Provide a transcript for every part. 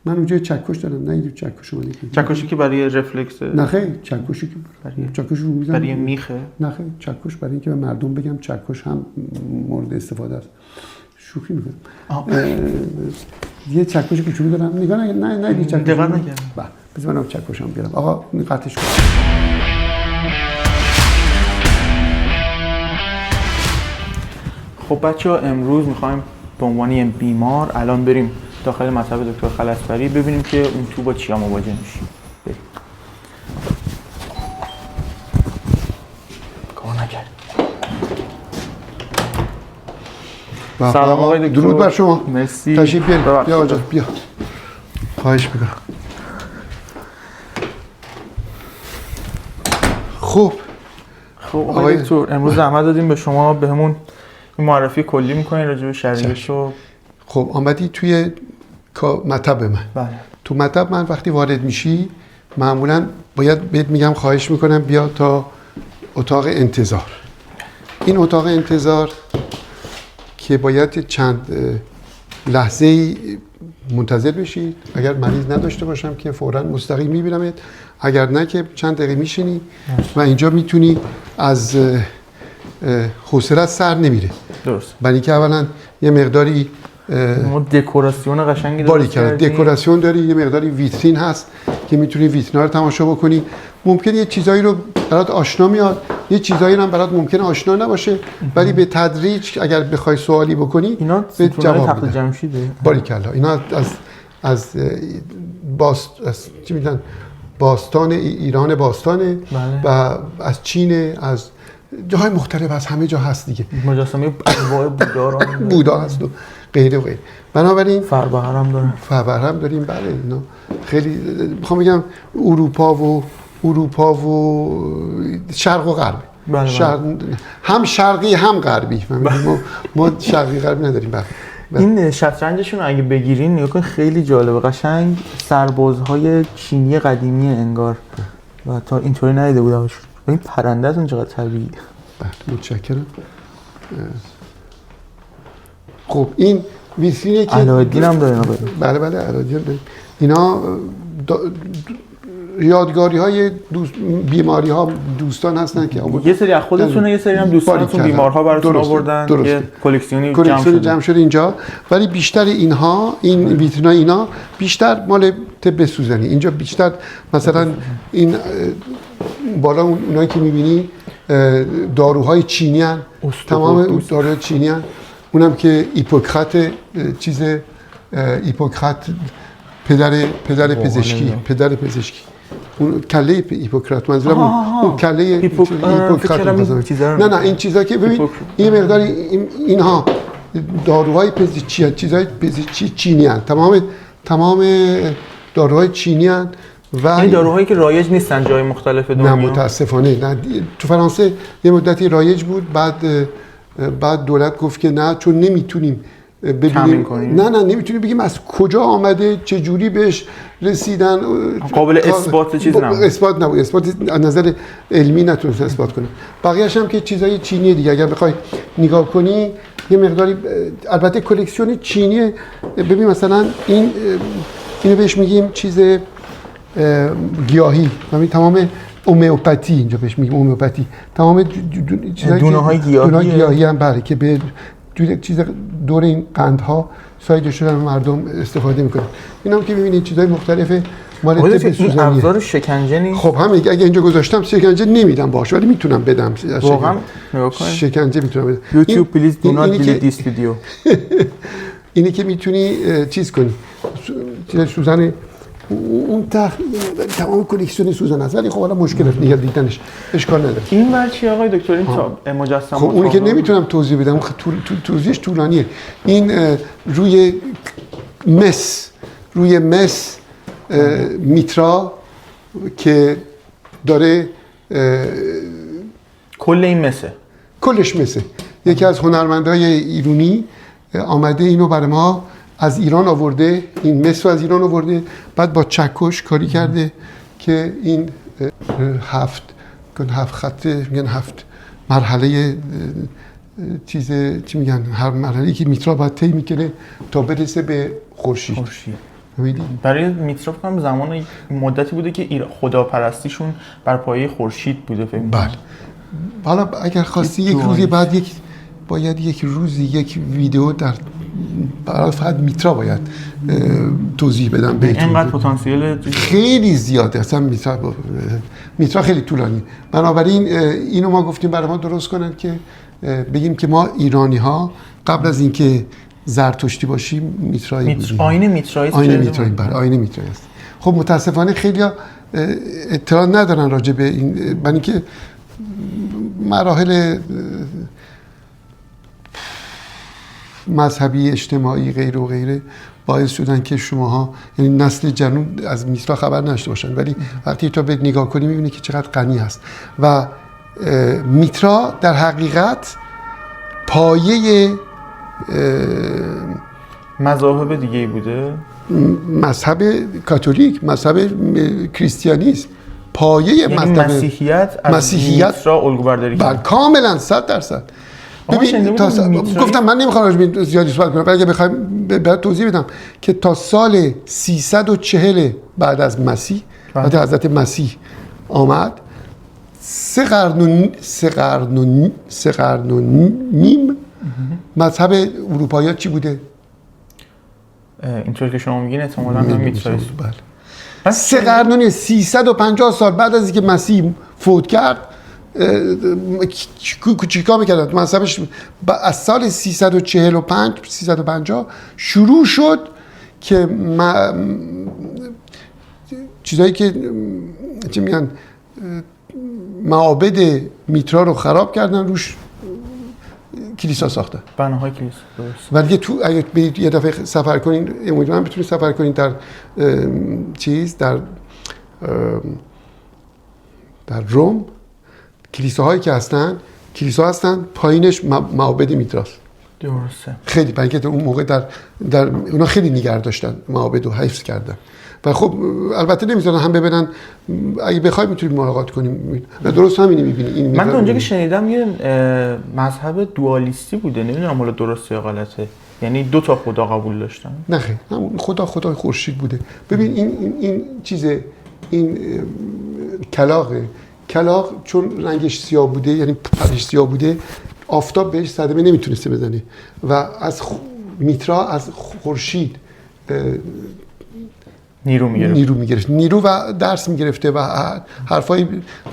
من اونجا چکش دارم، نه این چکش اومده که چکشی که برای رفلکس، نه خیر چکشی که چکش رو میزنم برای میخه، نه خیر چکش برای اینکه به مردم بگم چکش هم مورد استفاده است. شوخی میکنم. یه چکش کوچولو دارم، نگاه نه چکش دقت نکردم. بذار منم چکشم بیارم. آقا این قطعش کن. خب بچه‌ها امروز می‌خوایم به عنوان یه بیمار الان بریم داخل مطب دکتر خلصبری ببینیم که اون تو با چیا مواجه میشیم. بریم. کار نکرد. سلام آقای دکتر. درود بر شما. مرسی. تشریف بیارید. بیا آقا بیا. خواهش می‌کنم. خب آقای دکتر امروز زحمت دادیم به شما بهمون معرفی کلی می‌کنین راجع به شرایطشو. خب آمدی توی مطب من. بله. تو مطب من وقتی وارد میشی معمولاً باید بهت میگم خواهش میکنم بیا تا اتاق انتظار. این اتاق انتظار که باید چند لحظه منتظر بشید. اگر مریض نداشته باشم که فوراً مستقیم میبینمت، اگر نه که چند دقیقه میشینی و اینجا میتونی از حوصله‌ات سر نمیره. درست. برای اینکه اولا یه مقداری ما دکوراسیون قشنگی داریم. دکوراسیون داری، یه مقداری ویترین هست که میتونی ویترینا رو تماشا بکنی. ممکنه یه چیزایی رو برات آشنا میاد، یه چیزایی هم برات ممکنه آشنا نباشه، ولی به تدریج اگر بخوای سوالی بکنی اینا به جواب تخت جمشیده. باریکلا. اینا از چی میگن باستان ایران باستانه. بله. و از چین، از جاهای مختلف، از همه جا هست دیگه. مجسمه انواع بودا هست و غیره و غیره. بنابراین فربهر هم داریم. فربهر هم داریم. بله اینا خیلی میخوام بگم اروپا و شرق و غرب. بله. هم شرقی هم غربی. ما شرقی غربی نداریم. بله. این شطرنجشون اگه بگیرین نگاه کن خیلی جالبه، قشنگ سربازهای چینی قدیمی انگار و تا اینطوری ندیده بودمشون. این پرنده‌تون چقدر طبیعیه. بله متشکرم. خب این ویترینه که علایالدین هم داره. بله علایالدین داره. اینا یادگاری های بیماری ها دوستان هستن که یه سری از خودتونه، یه سری هم دوستانتون بیمارها براتون آوردن. یه کلکسیونی جمع شده اینجا. ولی بیشتر اینها این ویترینا اینا بیشتر مال طب سوزنی. اینجا بیشتر مثلا این بالا اونایی که می‌بینی داروهای چینی ان، تمام داروهای چینی ان. اونم که هیپوکرات هیپوکرات پدر پزشکی اون کله هیپوکرات منظورم اون کله هیپوکرات. نه این چیزا که ببین این مقداری اینها داروهای پزشکی چیزای پزشکی چینی ان. تمام داروهای چینی ان و این داروهایی که رایج نیستن جای مختلف دنیا. نه متاسفانه نه. تو فرانسه یه مدتی رایج بود، بعد دولت گفت که نه، چون نمیتونیم ببینیم. نه نمیتونیم بگیم از کجا آمده، چه جوری بهش رسیدن. قابل اثبات چیز نبود. اثبات از نظر علمی نتونست اثبات کنه. بقیه‌اش هم که چیزای چینی دیگه اگر بخوای نگاه کنی یه مقداری، البته کلکسیون چینی. ببین مثلا اینو بهش میگیم چیز گیاهی. همین تمام هومیوپاتی اینجا بهش میگیم هومیوپاتی. تمام دونه‌های گیاهی هم بله که به چیز دور این قندها سایده شدن مردم استفاده میکنن. اینا هم که میبینید چیزای مختلفه مال طب سوزنی. ابزار شکنجه نیست. خب همین اگه اینجا گذاشتم شکنجه نمیدم باشه، ولی میتونم بدم. واقعا نگاه کن. شکنجه میتونم بدم. یوتیوب پلیز دو نات دیلیت دیس ویدیو. اینی که میتونی چیز کنی سوزن اون تمام کلکسیون سوزن است، ولی خب حالا مشکل است نگاه دیدنش اشکال نداره. این ور چی آقای دکتر؟ این مجسمه خب اونی که نمیتونم توضیح بدم، توضیحش طولانیه. این روی مس میترا که داره کل این مسه، کلش مسه. یکی از هنرمندای ایرانی آمده اینو برای ما از ایران آورده، این مس رو از ایران آورده، بعد با چکش کاری کرده که این هفت خط میگن، هفت مرحله چی میگن، هر مرحله‌ای که میترا باید طی میکنه تا برسه به خورشید. برای میترا فکر کنم زمان مدتی بوده که خداپرستیشون بر پایه خورشید بوده فکر بله. حالا اگر خواستی یک روزی بعد باید یک روزی یک ویدیو در برای فقط میترا باید توضیح بدم بهتون. اینقدر پتانسیل خیلی زیاده، اصلا میترا خیلی طولانی. بنابراین اینو ما گفتیم برای ما درست کنن که بگیم که ما ایرانی ها قبل از اینکه زرتشتی باشیم میترایی بودیم. آیین میترایی است. خب متاسفانه خیلی اطلاع ندارن راجع به این، برای اینکه مراحل مذهبی، اجتماعی، غیر و غیره باعث شدن که شماها، یعنی نسل جنون، از میترا خبر نداشته باشن. ولی وقتی تو به نگاه کنی میبینی که چقدر غنی هست. و میترا در حقیقت پایه مذاهب دیگه بوده، مذهب کاتولیک، مذهب کریستیانیسم، پایه یعنی مذهب مسیحیت را الگو برداری کرد. کاملا 100%. ببین گفتم من نمیخوام راجع به زیادی صحبت کنم، ولی اگه بخوایم برات توضیح بدم که تا سال 340 بعد از مسیح، بعد حضرت مسیح آمد، 3 قرن و نیم مذهب اروپایی چی بوده؟ اینطور که شما میگین احتمالاً هم میترایست. بله. 3 قرن و نیم، 350 سال بعد از اینکه مسیح فوت کرد، چیکار میکردن؟ مذهبش از سال 345 350 شروع شد که چیزایی که چی میگن معابد میترا رو خراب کردن، روش کلیسا ساختن، بناهای کلیسا. درست. ولی تو اگه برید یه دفعه سفر کنین، امیدوارم بتونید سفر کنین در در روم، کلیساهایی که هستن پایینش معابد میتراست. درسته. خیلی، برای اینکه اون موقع در اونا خیلی نگه داشتن، معابد رو حفظ کردن. و خب البته نمیذارن هم ببینن، اگه بخوای میتونید ملاقات کنیم. درست همینی میبینی. من تو اونجا که شنیدم یه مذهب دوالیستی بوده، نمیدونم حالا درسته یا غلطه، یعنی 2 تا خدا قبول داشتن. نه خیر، همون خدا خورشید بوده. ببین این چیزه، این کلاغ چون رنگش سیاه بوده، یعنی پرش سیاه بوده، آفتاب بهش صدمه نمیتونسته بزنه و از میترا از خورشید نیرو میگرفت، نیرو و درس میگرفته و حرفای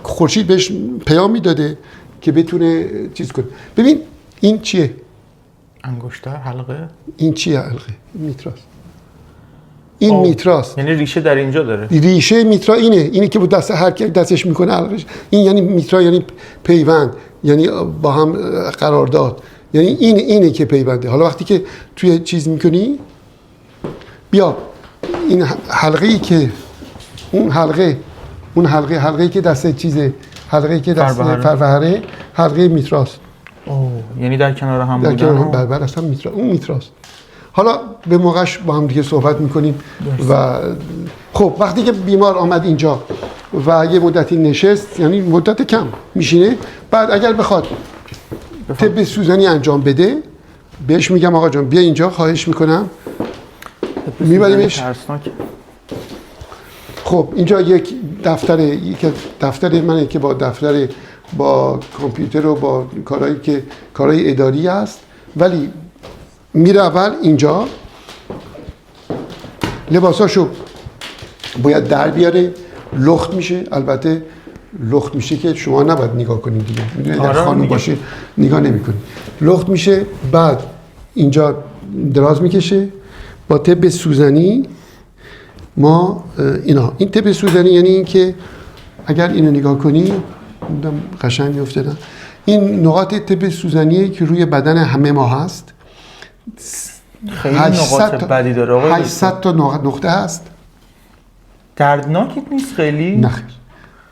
خورشید بهش پیام میداده که بتونه چیز کنه. ببین این چیه؟ انگشتر، حلقه. این چیه؟ حلقه میتراست. این میتراست، یعنی ریشه در اینجا داره. ریشه میترا اینه که با دست هر کی دستش میکنه حلقش. این یعنی میترا، یعنی پیوند، یعنی با هم قرارداد، یعنی اینه که پیونده. حالا وقتی که توی چیز میکنی، بیا این حلقه‌ای که اون حلقه‌ای که دست چیزه، حلقه‌ای که دست فروهره، حلقه میتراست. یعنی در کنار هم بودن. در کنار هم برابر اصلا میترا، اون میتراست. حالا به موقعش با هم دیگه صحبت میکنیم. و خب وقتی که بیمار آمد اینجا و یه مدتی نشست، یعنی مدت کم میشینه، بعد اگر بخواد طب سوزنی انجام بده، بهش میگم آقا جان بیا اینجا، خواهش میکنم، میبریمش. خب اینجا یک دفتر منه که با کامپیوتر و با کارهای اداری است، ولی میره اول اینجا لباساشو باید در بیاره، لخت میشه. البته لخت میشه که شما نباید نگاه کنید دیگه، میدونید در خانم باشه نگاه نمی‌کنید. لخت میشه، بعد اینجا دراز میکشه با تب سوزنی. ما این تب سوزنی یعنی این که اگر اینو نگاه کنی قشنگ میافتادن. این نقاط تب سوزنیه که روی بدن همه ما هست. خیلی نقاط بدی داره آقا. 800 تا نقطه هست. دردناک نیست خیلی؟ نه خیر.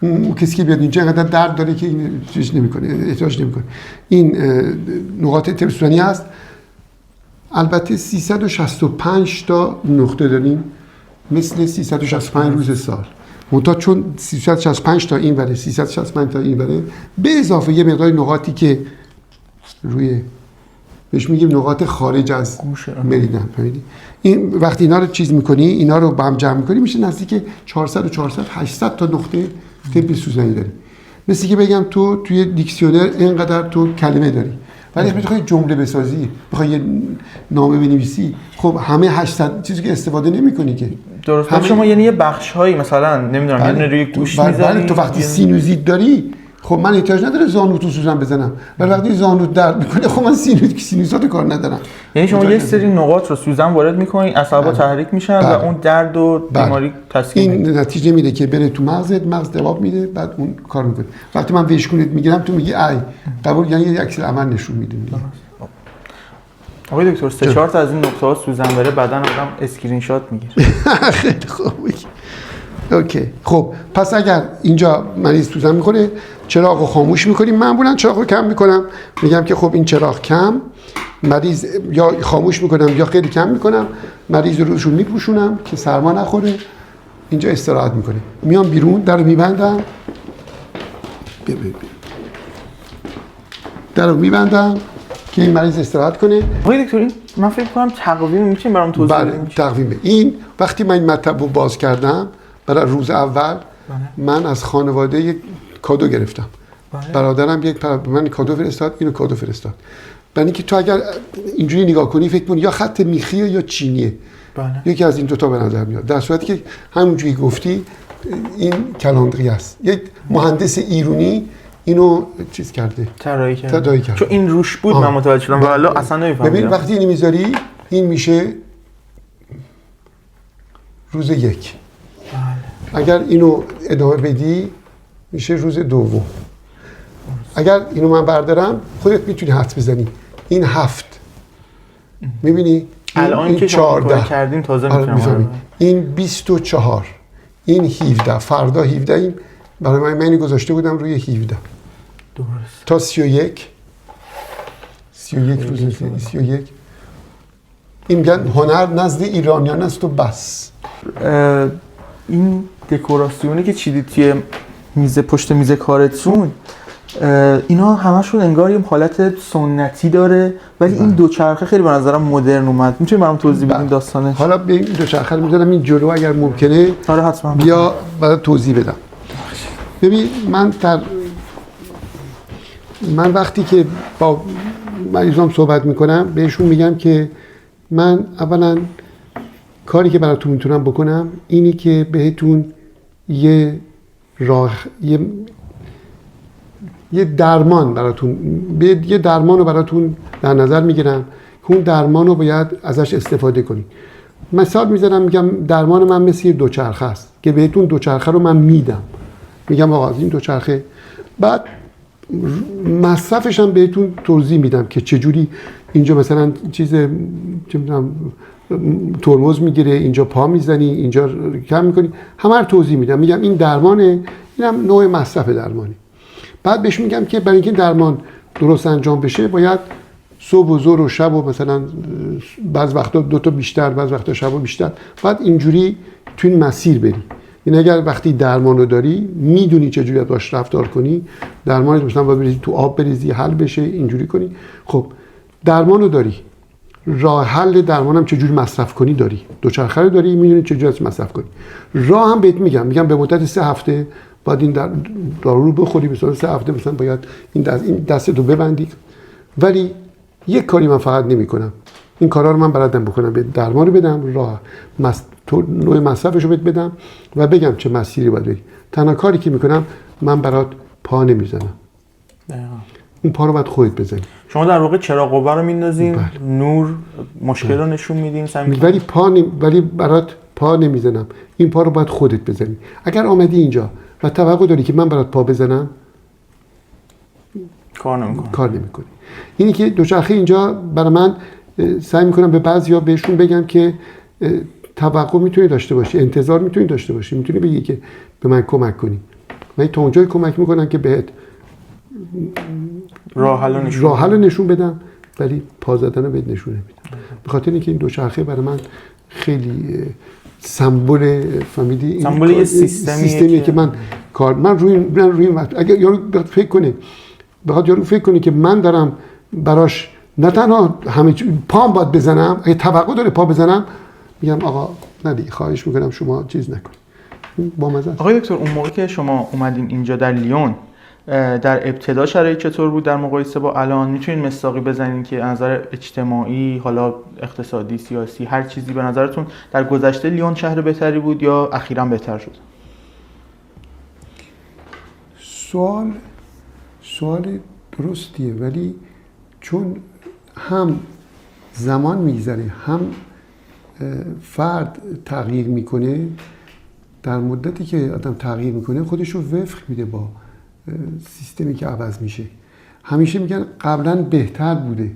اون کسی که بیاد اینجا اینقدر درد داره که این چیز نمیکنه، احتیاج نمیکنه. این نقاط تب سوزنی هست. البته 365 تا نقطه داریم، مثل 365 روز سال. منتها چون 365 تا این وره، 365 تا این وره، به اضافه یه مقدار نقاطی که روی بهش میگیم نقاط خارج از گوشه. مریدن. فهمیدی؟ این وقتی اینا رو چیز میکنی، اینا رو با هم جمع میکنی، میشه نزدیک 400 و 400 800 تا نقطه طب سوزنی داری. مثل که بگم تو توی دیکسیونر اینقدر تو کلمه داری، ولی وقتی بخوای جمله بسازی، بخوای یه نامه بنویسی، خب همه 800 چیزی که استفاده نمی‌کنی که. درست. همه... شما یعنی یه بخش‌هایی مثلا نمیدونم یه دونه روی گوش می‌ذاری. تو وقتی سینوزیت داری، خب من احتیاج نداره زانو تو سوزن بزنم، ولی وقتی زانو درد میکنه خب من سینوزات کار ندارم. یعنی شما یه سری نقاط رو سوزن وارد می‌کنی، اعصابا تحریک میشن و اون درد و بیماری تسکین این نتیجه میده که بره تو مغزت، مغز جواب میده، بعد اون کار میکنه. وقتی من ویشکونت میگیرم تو میگی ای قبول، یعنی یک عکس عمل نشون میده. آقای دکتر 3-4 تا از این نقطه‌ها سوزن بره بعدن آدم اسکرین شات میگیره. خیلی خوب. اوکی. خب پس اگر اینجا مریض سوزن میکنه، چراغ رو خاموش میکنیم. معمولا چراغ رو کم میکنم، میگم که خب این چراغ کم، مریض یا خاموش میکنم یا خیلی کم میکنم، مریض رو روشون میپوشونم که سرما نخوره، اینجا استراحت میکنه. میام بیرون، در رو میبندم، در رو میبندم که این مریض استراحت کنه. آقای دکتر این من فکر کنم تقویم میتونیم برام توضیح بدید؟ بله تقویمه. این وقتی من این مطلب رو باز کردم برای روز اول، من از خانواده یک کادو گرفتم. برادرم من کادو فرستاد، اینو کادو فرستاد. برای اینکه تو اگر اینجوری نگاه کنی فکر کنی یا خط میخیه یا چینیه. یکی از این دوتا به نظر میاد، در صورتی که همونجوری گفتی این کلاندری است. یک مهندس ایرانی اینو چیز کرده، طراحی کرده. چون این روش بود من متوجه شدم، والا اصلا نمیفهمیدم. ببین وقتی اینو میذاری این میشه روز 1. اگر اینو ادامه بدی میشه روز 2. اگر اینو من بردارم خودت میتونی حدس بزنی. این 7. میبینی؟ الان که شما کار کردیم تازه میفهمم. این 24. این 17. فردا 17 این برای من اینو گذاشته بودم روی 17. درست. تا 31 روز 31. این میگن هنر نزد ایرانیان است و بس. این دکوراسیونی که چیدید توی میز پشت میز کارتون، اینا همشون انگار یه حالت سنتی داره، ولی این دوچرخه خیلی به نظرم مدرن اومد. میتونی برام توضیح بدین داستانش؟ حالا به این دوچرخه رو میذارم این جلو اگر ممکنه. آره حتما. بیا برای توضیح بدم. ببین من وقتی که با مریضام صحبت میکنم بهشون میگم که من اولا کاری که براتون میتونم بکنم اینی که بهتون یه درمان رو براتون در نظر میگیرم که اون درمان رو باید ازش استفاده کنی. مثال میزنم، میگم درمان من مثل یه دوچرخه است که بهتون دوچرخه رو من میدم، میگم آقا این دوچرخه، بعد مصرفش هم بهتون توضیح میدم که چجوری اینجا مثلا ترمز میگیره، اینجا پا میزنی، اینجا کم میکنی، همه رو توضیح میدم. میگم این درمانه، اینم نوع مصرف درمانی. بعد بهش میگم که برای اینکه درمان درست انجام بشه باید صبح و ظهر و شب و مثلا بعض وقتا 2 تا بیشتر، بعض وقتا شب و بیشتر، بعد اینجوری تو این مسیر بری. این اگر وقتی درمان رو داری میدونی چجوری باش رفتار کنی، درمانت مثلا باید بریزی تو آب، بریزی حل بشه، اینجوری کنی. خب درمان رو داری، راه حل درمانم چجوری مصرف کنی داری، دوچرخه رو داری، میدونی چجوری ازش مصرف کنی. راه هم بهت میگم به مدت 3 هفته باید این دارو رو بخوری، مثلا 3 هفته مثلا باید این دستتو ببندی. ولی یک کاری من فقط نمی‌کنم، این کارا رو من بلدم بکنم، به درمان رو بدم، راه نوع مصرفش رو بدم و بگم چه مسیری باید بری. تنها کاری که میکنم من برات پا نمیزنم، اون پا رو باید خودت بزنی. شما در واقع چراغ قوه رو میندازین، نور مشکل رو نشون میدین، ولی برات پا نمیزنم، این پا رو باید خودت بزنی. اگر آمدی اینجا و توقع داری که من برات پا بزنم، کار نمیکنی. اینی که دوچرخه اینجا برای من سعی میکنم به بعضیا بهشون بگم که توقع میتونی داشته باشی، انتظار میتونی داشته باشی، میتونی بگی که به من کمک کنی. من تا اونجایی کمک میکنم که بهت راه حل نشون بدم، ولی پا زدن رو بهت نشون نمیدم. به خاطر اینکه این دوچرخه برای من خیلی سمبل، فهمیدی؟ سمبل یه سیستمیه که من روی وقت اگر یارو فکر کنه که من دارم براش نه تنها همه پام باید بزنم، اگه توقع داره پا بزنم میگم آقا نه دیگه خواهش میکنم شما چیز نکنید. با مزه. آقای دکتر اون موقع که شما اومدین اینجا در لیون، در ابتدا شرایط چطور بود در مقایسه با الان؟ میتونین مصداقی بزنین که از نظر اجتماعی، حالا اقتصادی، سیاسی، هر چیزی به نظرتون در گذشته لیون شهر بهتری بود یا اخیراً بهتر شد؟ سوال درستیه، ولی چون هم زمان میگذره هم فرد تغییر میکنه، در مدتی که آدم تغییر میکنه خودش رو وفق میده با سیستمی که عوض میشه. همیشه میگن قبلا بهتر بوده،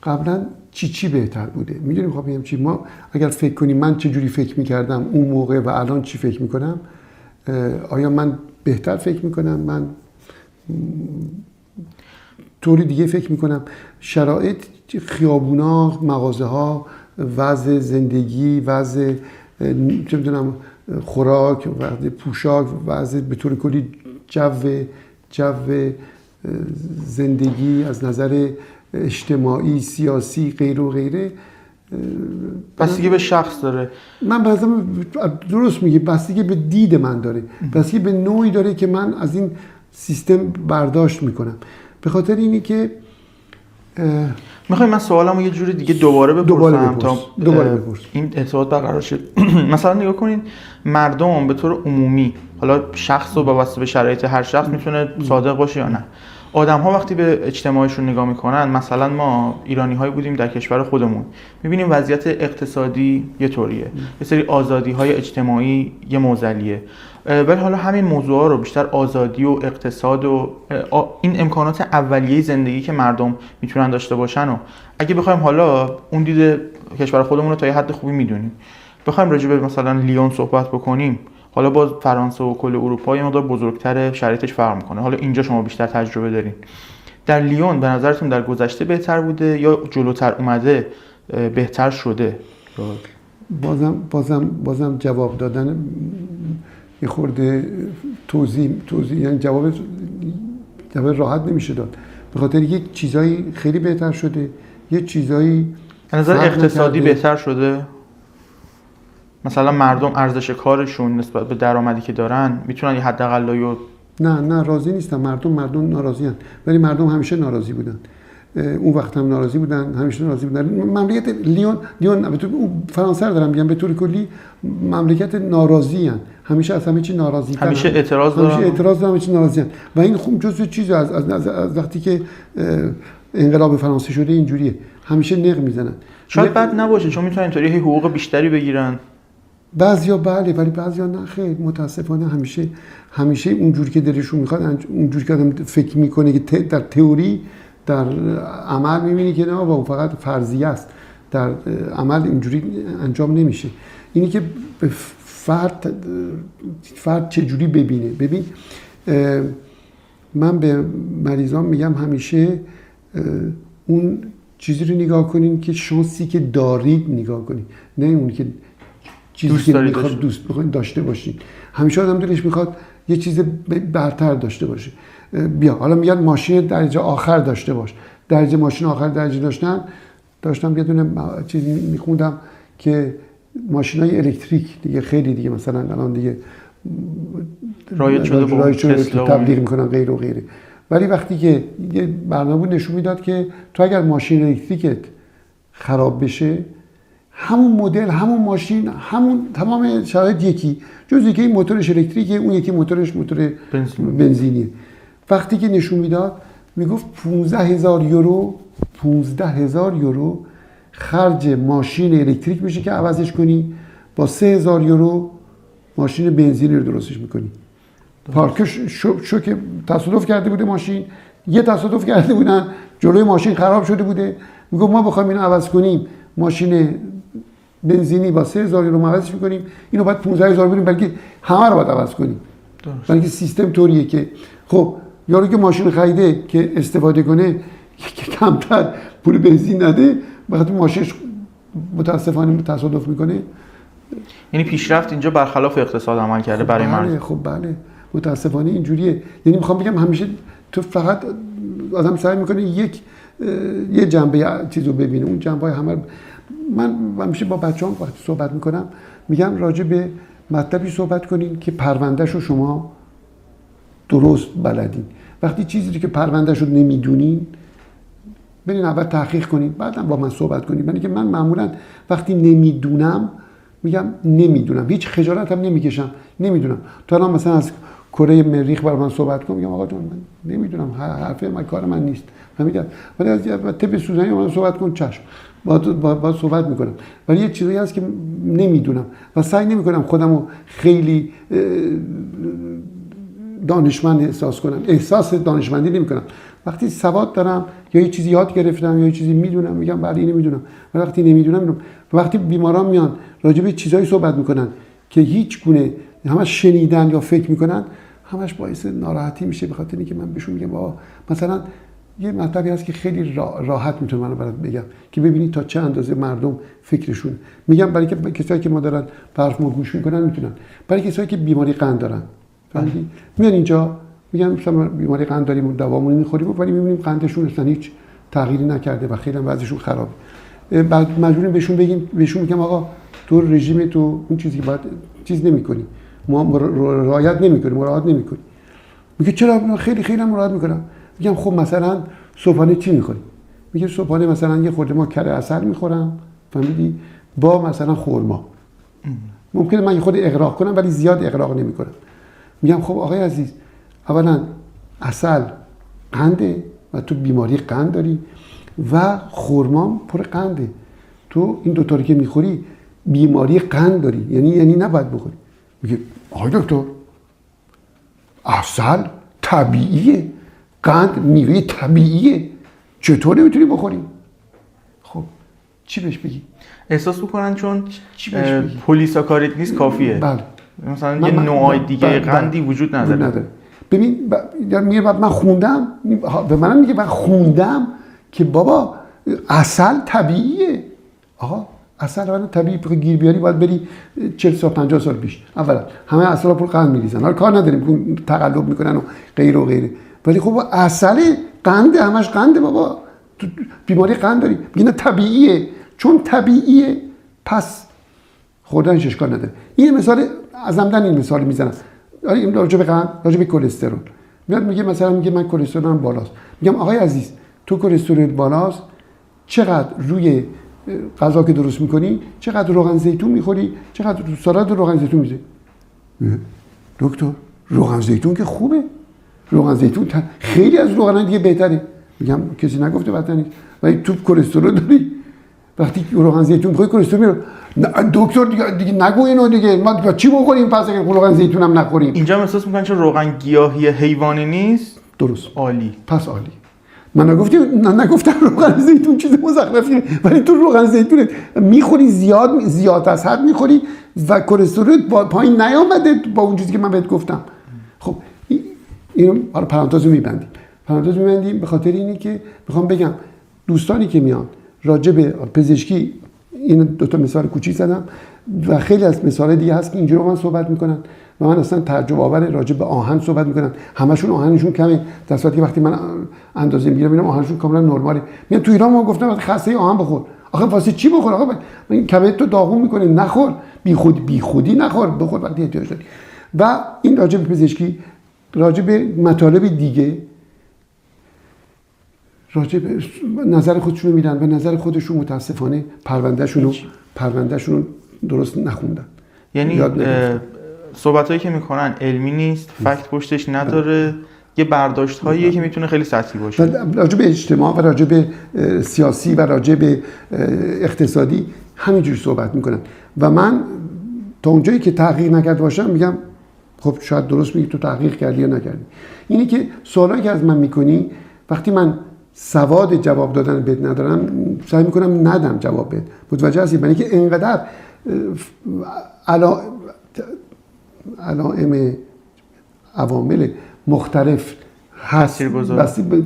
قبلا چی بهتر بوده. میدونیم خب میگم چی، ما اگر فکر کنیم من چه جوری فکر میکردم اون موقع و الان چی فکر میکنم، آیا من بهتر فکر میکنم، من طوری دیگه فکر میکنم، شرایط، خیابونا، مغازه ها، وضع زندگی، وضع چه میدونم خوراک، وضع پوشاک، وضع به طور کلی جو زندگی از نظر اجتماعی، سیاسی، غیر و غیره بستگی به شخص داره. من بعضا درست میگه، بستگی به دید من داره، بستگی به نوعی داره که من از این سیستم برداشت میکنم. به خاطر اینی که میخوام من سوالمو یه جوری دیگه دوباره بپرسم تا این ارتباط برقرار شه. مثلا نگاه کنین مردم به طور عمومی، حالا شخص و وابسته به شرایط هر شخص میتونه صادق باشه یا نه، آدم ها وقتی به اجتماعشون نگاه میکنن، مثلا ما ایرانی هایی بودیم در کشور خودمون، میبینیم وضعیت اقتصادی یه طوریه، یه سری آزادی های اجتماعی یه معضلیه، ولی حالا همین موضوع ها رو بیشتر آزادی و اقتصاد و این امکانات اولیه زندگی که مردم میتونن داشته باشن، و اگه بخوایم حالا اون دید کشور خودمون رو تا یه حد خوبی میدونیم، بخوایم راجع به مثلا لیون صحبت بکنیم، حالا باز فرانسه و کل اروپا یه مقدار بزرگتره، شرایطش فرق میکنه، حالا اینجا شما بیشتر تجربه دارین. در لیون به نظرتون در گذشته بهتر بوده یا جلوتر اومده بهتر شده؟ بازم جواب دادن یه خورده توضیح یعنی جواب راحت نمیشه داد، به خاطر یک چیزایی خیلی بهتر شده، یه چیزایی از نظر اقتصادی بهتر شده. مثلا مردم ارزش کارشون نسبت به درآمدی که دارن میتونن یه حداقلایی. نه راضی نیستن مردم ناراضی هستن، ولی مردم همیشه ناراضی بودن، اون وقت هم ناراضی بودن، همیشه ناراضی بودن. مملکت لیون فرانسه رو دارم میگم، به طور کلی مملکت ناراضی هستن، همیشه از همه چی ناراضی هستن، همیشه اعتراض دارن، همه چی ناراضی هستن. و این خوب جزء چیز از وقتی که انقلاب فرانسه شده اینجوریه، همیشه نق میزنن. شاید بد نباشه چون میتونن اینطوری حقوق بیشتری بگیرن. بعضیا بله، ولی بعضیا نه خیر. متاسفانه همیشه اونجوری که دلشون میخواد، اونجوری که آدم فکر میکنه که در تئوری، در عمل میبینی که نه با فقط فرضیه است، در عمل اینجوری انجام نمیشه. اینی که به فرد چجوری ببینه. ببین من به مریضان میگم همیشه اون چیزی رو نگاه کنین که شانسی که دارید نگاه کنین، نه اون که چیزی که میخواد دوست بخواید داشته باشین. همیشه آدم دلش میخواد یه چیز برتر داشته باشه. بیا حالا میگن ماشین درجه آخر داشته باش. ماشین آخر درجه داشتم یه دونه چیزی میخوندم که ماشینای الکتریک دیگه خیلی دیگه مثلا الان دیگه رایج شده تبلیغ میکنن غیر و غیره. ولی وقتی که یه برنامه نشون میداد که تو اگر ماشین الکتریکت خراب بشه، همون مدل، همون ماشین، همون تمام شرایط یکی، جز اینکه این موتورش الکتریکه، اون یکی موتورش موتور بنزینیه. وقتی که نشون میداد میگفت 15,000 یورو خرج ماشین الکتریک میشه که عوضش کنی، با 3,000 یورو ماشین بنزینی رو درستش میکنی. پارکش شو که تصادف کرده بوده ماشین، یه تصادف کرده بودن جلوی ماشین خراب شده بوده، میگفت ما بخوایم اینو عوض کنیم، ماشین بنزینی با 3,000 یورو عوضش میکنیم، اینو باید 15,000 بریم، بلکه همه رو باید عوض کنیم. بلکه سیستم طوریه که خب یارو که ماشین خریده که استفاده کنه که کمتر پول بنزین نده، وقتی ماشینش متاسفانه تصادف میکنه. یعنی پیشرفت اینجا برخلاف اقتصاد عمل کرده برای مردم. خب بله متاسفانه اینجوریه. یعنی میخوام بگم همیشه تو فقط آدم سعی میکنه یک یه جنبه چیزو ببینه، اون جنبه همه. من همیشه با بچه‌ام وقتی صحبت میکنم میگم راجع به مطلبی صحبت کنین که پروندهش رو شما درست بلدین. وقتی چیزی که پروندهش رو نمیدونین برین اول تحقیق کنین، بعدم با من صحبت کنین. من که من معمولا وقتی نمیدونم میگم نمیدونم، هیچ خجالت هم نمیکشم، نمیدونم. تا الان مثلا از کره مریخ برای من صحبت کنم میگم آقا جان من نمیدونم، حرف من کار من نیست، من میگم ولی از طب سوزنی من صحبت کن، چشم با صحبت میکنم. ولی یه چیزی هست که نمیدونم و سعی نمیکنم خودمو خیلی دانشمند احساس کنم، احساس دانشمندی نمیکنم. وقتی سواد دارم یا یه چیزی یاد گرفتم یا یه چیزی میدونم میگم بله اینو میدونم. و وقتی نمیدونم میدونم. وقتی بیماران میان راجع به چیزایی صحبت میکنن که هیچ گونه همش شنیدن یا فکر میکنن، همش باعث ناراحتی میشه، به خاطر اینکه من بهشون میگم آقا مثلا یه مطلبی هست که خیلی راحت میتونم منو برات بگم که ببینید تا چه اندازه مردم فکرشون. میگم برای که کسایی که ما دارن حرف ما گوش میکنن میتونن، برای کسایی که بیماری قند دارن فهمیدی میان اینجا میگن مثلا بیماری قند داریم دوامون میخوریم ولی میبینیم قندشون اصلا هیچ تغییری نکرده و خیلی هم وضعشون خرابه. بعد مجبوریم بهشون میگم آقا تو رژیم تو اون چیزی که باید چیز نمیکنی، ما رعایت نمیکنی، مراعات نمیکنی. میگه چرا؟ خیلی هم مراعات میکنم. میگم خب مثلا صبحانه چی میخوری؟ میگه صبحانه مثلا یه خورده ما کره عسل میخورم فهمیدی با مثلا خرما. ممکنه من یه خورده اغراق کنم ولی زیاد اغراق نمیکنم. میگم خب آقای عزیز اولا عسل قنده و تو بیماری قند داری و خرما پر قنده، تو این دوتا رو که میخوری بیماری قند داری، یعنی نباید بخوری. میگه آقای دکتر عسل طبیعیه، قند میوه طبیعیه، چطور نمیتونی بخوری؟ خب چی بهش بگی؟ احساس بکنن چون پلیساکارید نیست کافیه. بله. مثلا یه نوعای دیگه قندی وجود نداره. ببین میگه من خوندم، به منم میگه من خوندم که بابا عسل طبیعیه. آقا عسل اولا طبیعی گیر بیاری باید بری 40 سال 50 سال پیش. اولا همه عسل پر قند میریزن، حالا کار نداریم تقلب میکنن و غیره، ولی خب عسل قنده، همش قنده بابا، تو بیماری قند داری. میگه طبیعیه، چون طبیعیه پس خوردنش اشکال نداره. این مثال از عمدن این مثال میزنم. این راجع به قند، راجع به کلسترول. میاد میگه مثلا من کلسترولم بالاست. میگم آقای عزیز تو کلسترول بالاست، چقدر روی غذا که درست میکنی، چقدر روغن زیتون میخوری، چقدر تو سالاد روغن زیتون میذاری؟ دکتر روغن زیتون که خوبه، روغن زیتون خیلی از روغن دیگه بهتره. میگم کسی نگفته بهتره نیست، ولی تو کلسترول داری. وقتی روغن زیتون میخوری کلسترول میره. دکتر دیگه نگو اینو دیگه، ما چی بخوریم پس اگه روغن زیتون هم نخوریم؟ اینجا احساس میکنن چون روغن گیاهی حیوانی نیست. درست، عالی، پس عالی. من نگفتم روغن زیتون چیز مزخرفیه، ولی تو روغن زیتون میخوری زیاد از حد میخوری و کلسترول پایین نیامده با اون چیزی که من بهت گفتم. خب اینو حالا پرانتزو میبندیم به خاطر اینی که میخوام بگم دوستانی که میان راجع به پزشکی، این دو تا مثال کوچیک زدم و خیلی از مثال دیگه هست که اینجوری با من صحبت میکنن و من اصلا تعجب آور راجع به آهن صحبت میکنن، همشون آهنشون کمه، در صورتی که وقتی من اندازه میگیرم ببینم آهنشون کاملا نرماله. میگن تو ایران ما گفتم خسته آهن بخور. آخه واسه چی بخور؟ آقا این کبد تو داغون میکنه، نخور. بی خودی نخور، بخور وقتی احتیاج داری. و این راجع به پزشکی، راجع به مطالب دیگه، راجع به نظر خودشون میدن و نظر خودشون متاسفانه پروندهشون درست نخوندن. یعنی صحبتایی که میکنن علمی نیست، فکت پشتش نداره، یه برداشت هاییه که میتونه خیلی سطحی باشه. راجع به اجتماع و راجع به سیاسی و راجع به اقتصادی همینجوری صحبت میکنن و من تا اونجایی که تحقیق نکرده باشم میگم خب شاید درست میگی، تو تحقیق کردی یا نکردی. اینی که سوالایی که از من میکنی وقتی من سواد جواب دادن بهت ندارم سعی میکنم ندم جواب بهت. متوجه هستی؟ برای اینکه انقدر علائم عوامل مختلف هست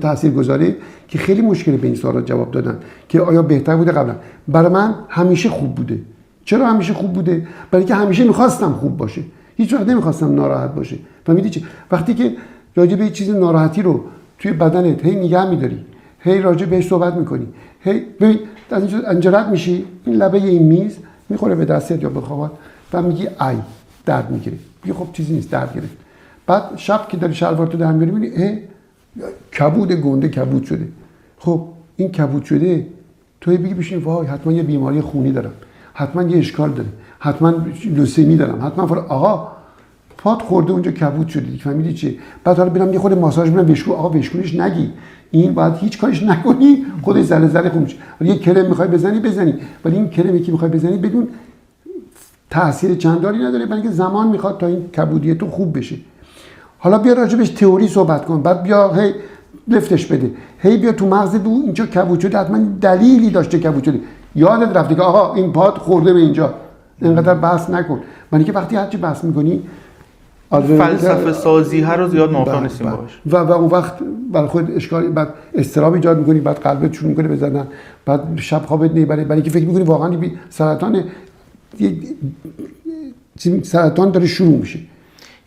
تاثیرگذاره که خیلی مشکلی به این سوالات جواب دادن که آیا بهتر بوده قبلا. برای من همیشه خوب بوده. چرا همیشه خوب بوده؟ برای اینکه همیشه میخواستم خوب باشه، هیچ وقت نمیخواستم ناراحت باشه. فهمیدی چی؟ وقتی که راجع به چیز ناراحتی رو توی بدنت هی نگه میداری، هی راجع بهش صحبت میکنی، هی ببین از اینجا رد میشی، این لبه این میز میخوره به دستت یا به خوابت و میگی ای درد میگیره، میگی خب چیزی نیست درد گرفت. بعد شب که داری شلوارتو در میاری میبینی کبود گنده کبود شده. خب این کبود شده تو بگی بشین وای حتما یه بیماری خونی دارم، حتما یه اشکال داره، حتما لوسمی دارم، حتما آقا پات خورده اونجا کبود شده دیگه، فهمیدی چی؟ بعد حالا برم یه خورده ماساژ بدم بشکو، آقا بشکونش نگی، این باید هیچ کارش نکنی خودش ذره خوب میشه. ولی یه کرم میخوای بزنی، ولی این کرمی که میخوای بزنی بدون تاثیر چندانی نداره، بلکه زمان میخواد تا این کبودی تو خوب بشه. حالا بیا راجبش تئوری صحبت کن، بعد بیا هی لفتش بده، هی بیا تو مغز بو اینجا کبود شده حتما دلیلی داشته کبود شده، یادت رفته که آقا این پات خورده به اینجا، اینقدر بحث نکن. من که وقتی هرچی بحث میکنی فلسفه سازی ها رو زیاد موافق نیستیم باش و اون وقت برای خود اشکال، بعد اضطراب ایجاد میکنی، بعد قلبت شروع میکنه بزنن، بعد شب خوابت نمیبره، برای اینکه فکر میکنی واقعا سرطان داره شروع میشه.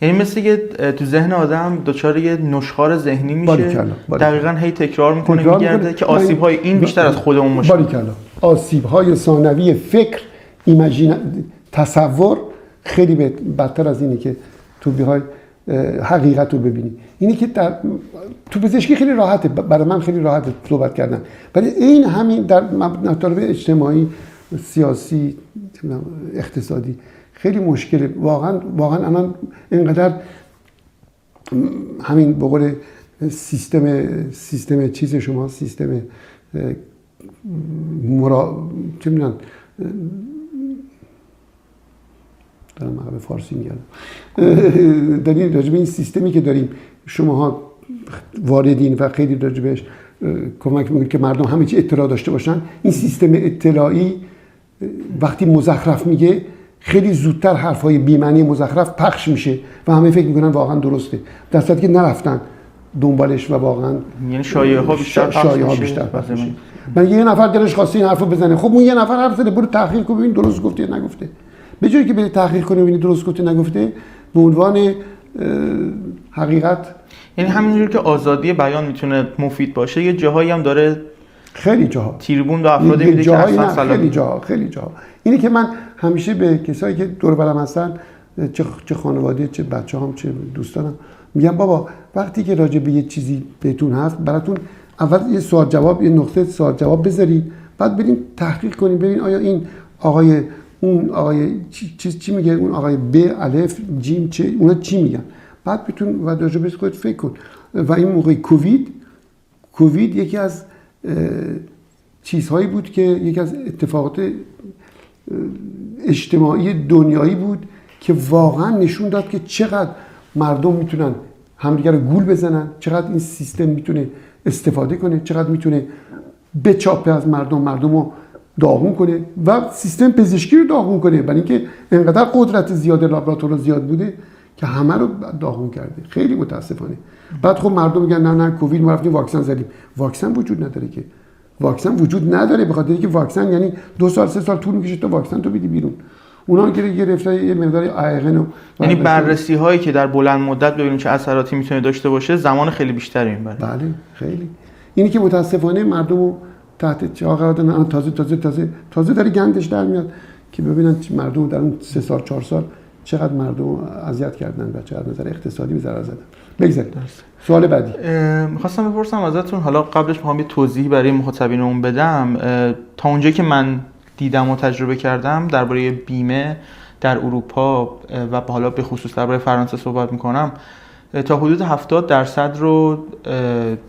یعنی مثل که تو ذهن آدم دچار یه نشخوار ذهنی میشه، دقیقاً هی تکرار میکنه میگرده که آسیب‌های این بیشتر از خودمون باشه. باریکلا. آسیب‌های ثانوی فکر، تصور خیلی بدتر از اینه که تو بیای حقیقت رو ببینی. اینی که تو پزشکی خیلی راحته، برای من خیلی راحته صحبت کردن، ولی این همین در مطالب اجتماعی، سیاسی، اقتصادی خیلی مشکله. واقعا الان اینقدر همین به قول سیستم چیز شما، سیستم چه میدونم دارم مقام فارسی میگم، داریم راجع به این سیستمی که داریم شماها واردین و خیلی راجع بهش کمک میکنید که مردم همه چی اطلاع داشته باشن. این سیستم اطلاعی وقتی مزخرف میگه خیلی زودتر حرفای بی‌معنی مزخرف پخش میشه و همه فکر میکنن واقعا درسته، در صورتی که نرفتن دنبالش و واقعا یعنی شایعه ها بیشتر پخش میشه. من یه نفر دلش خواسته این حرفو بزنه، خب اون یه نفر حرف زده، برو تحقیق کن ببین درست گفته یا نگفته. به جایی که بری تحقیق کنی ببینی درست گفته نگفته، به عنوان حقیقت. یعنی همینجور که آزادی بیان میتونه مفید باشه، یه جاهایی هم داره خیلی جاها تیربون به افراد میده که اصلا سلام. خیلی جاها اینی که من همیشه به کسایی که دور برم هستن، چه خانواده چه بچه‌هام چه دوستانم، میگم بابا وقتی که راجع به یه چیزی بهتون هست، براتون اول یه سوال جواب، یه نقطه سوال جواب بذارید، بعد بریم تحقیق کنیم ببین آیا این آقای اون آقای چی میگه، اون آقای ب الف جیم چه، اونا چی میگن، بعد بتون و راجع بهش خودت فکر کن. و این موقع کووید یکی از چیزهایی بود که یکی از اتفاقات اجتماعی دنیایی بود که واقعا نشون داد که چقدر مردم میتونن همدیگر رو گول بزنن، چقدر این سیستم میتونه استفاده کنه، چقدر میتونه بچاپه از مردم رو داغون کنه و سیستم پزشکی رو داغون کنه، برای اینکه انقدر قدرت زیاد لابراتوار زیاد بوده که همه رو داغون کرده. خیلی متاسفانه. بعد خب مردم میگن نه کووید ما رفتیم واکسن زدیم. واکسن وجود نداره که، واکسن وجود نداره، به خاطر اینکه واکسن یعنی 2 سال 3 سال طول میکشه تا واکسن تو بدی بیرون. اونا گرفتن یه مقدار آیقن، یعنی بررسی هایی که در بلند مدت ببینیم چه اثراتی میتونه داشته باشه زمان خیلی بیشتری میبره. بله خیلی. اینی که متاسفانه مردم رو تحت چاه قرار دادن، تازه داره گندش در میاد که ببینن مردم در اون 3 سال 4 سال چقدر مردم اذیت کردن و چقدر نظر اقتصادی به ضرر زدن. بگذارید سوال بعدی. می‌خواستم بپرسم ازتون، حالا قبلش می‌خوام یه توضیح برای مخاطبینمون بدم. تا اونجایی که من دیدم و تجربه کردم درباره بیمه در اروپا و حالا به خصوص درباره فرانسه صحبت می‌کنم، تا حدود 70% رو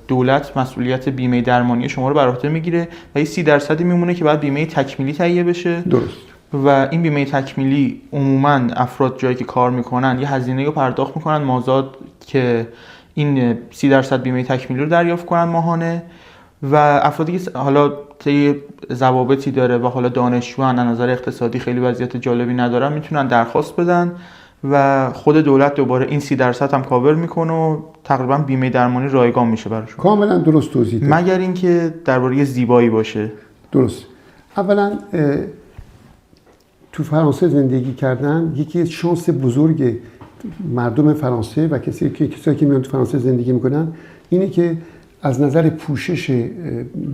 دولت مسئولیت بیمه درمانی شما رو بر عهده میگیره و یه 30% میمونه که بعد بیمه تکمیلی تهیه بشه. درست. و این بیمه تکمیلی عموماً افراد جایی که کار میکنن یه هزینه رو پرداخت میکنن مازاد که این 30% بیمه تکمیلی رو دریافت کنن ماهانه، و افرادی که حالا طی ضوابطی داره و حالا دانشجوان از نظر اقتصادی خیلی وضعیت جالبی ندارن میتونن درخواست بدن و خود دولت دوباره این 30% هم کاور میکنه و تقریبا بیمه درمانی رایگان میشه براشون. کاملا درست توضیح دادید. مگر اینکه درباره زیبایی باشه. درست. اولا تو فرانسه زندگی کردن یکی شانس بزرگ مردم فرانسه و کسایی که میان تو فرانسه زندگی میکنن اینه که از نظر پوشش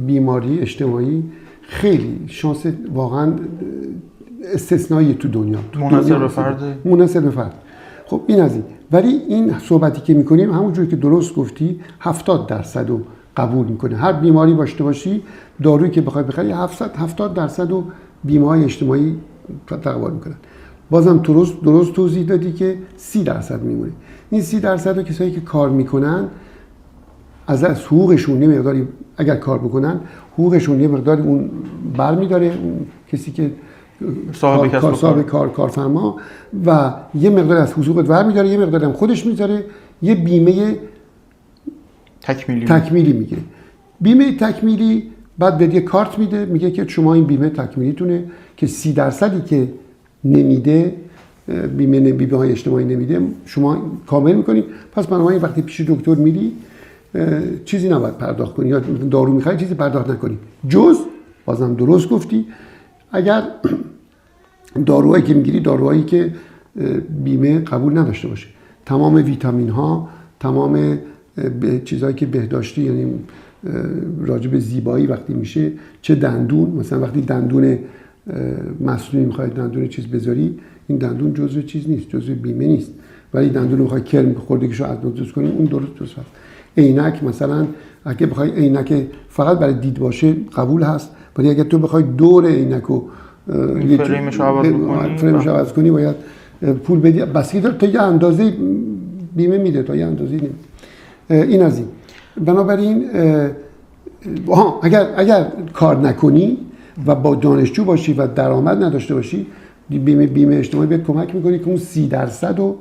بیماری اجتماعی خیلی شانس واقعا استثنایی تو دنیا. منحصر به فرد. منحصر به فرد. خب این از این. ولی این صحبتی که میکنیم همونجوری که درست گفتی 70% رو قبول میکنه. هر بیماری داشته باشی دارویی که بخوای بخری 70% رو بیمه‌های اجتماعی تقبل میکنن. بازم درست توضیح دادی که 30% میمونه. این 30% رو کسایی که کار میکنن از حقوقشون یه مقداری اگر کار بکنن حقوقشون یه مقداری اون برمی‌داره اون کسی که صاحب کارفرما و یه مقدار از حقوقت برمی‌داره، یه مقدار هم خودش میذاره، یه بیمه تکمیلی میگیره. بیمه تکمیلی بعد به یه کارت میده، میگه که شما این بیمه تکمیلیتونه که 30% که نمیده بیمه های اجتماعی نمیده شما کامل میکنید. پس بنابراین وقتی پیش دکتر میری چیزی نباید پرداخت کنی یا دارو میخوای چیزی پرداخت نکنی جز بازم درست گفتی اگر داروهایی که میگیری داروهایی که بیمه قبول نداشته باشه. تمام ویتامین ها، تمام چیزهایی که بهداشتی یعنی راجع به زیبایی وقتی میشه، چه دندون مثلا وقتی دندون مصنوعی میخوای دندون چیز بذاری این دندون جزء چیز نیست، جزء بیمه نیست. ولی دندون رو میخوای کرم خوردگیشو از درست کنی اون درست هست. عینک مثلا اگه بخوای عینک فقط برای دید باشه قبول هست، ولی اگه تو بخوای دور عینکو فریمش عوض کنی باید پول بدی. بس تا یه اندازه بیمه میده تا یه اندازه نمیده. این از این. بنابراین اگر کار نکنی و با دانشجو باشی و درآمد نداشته باشی بیمه اجتماعی بهت کمک میکنه که اون 30% رو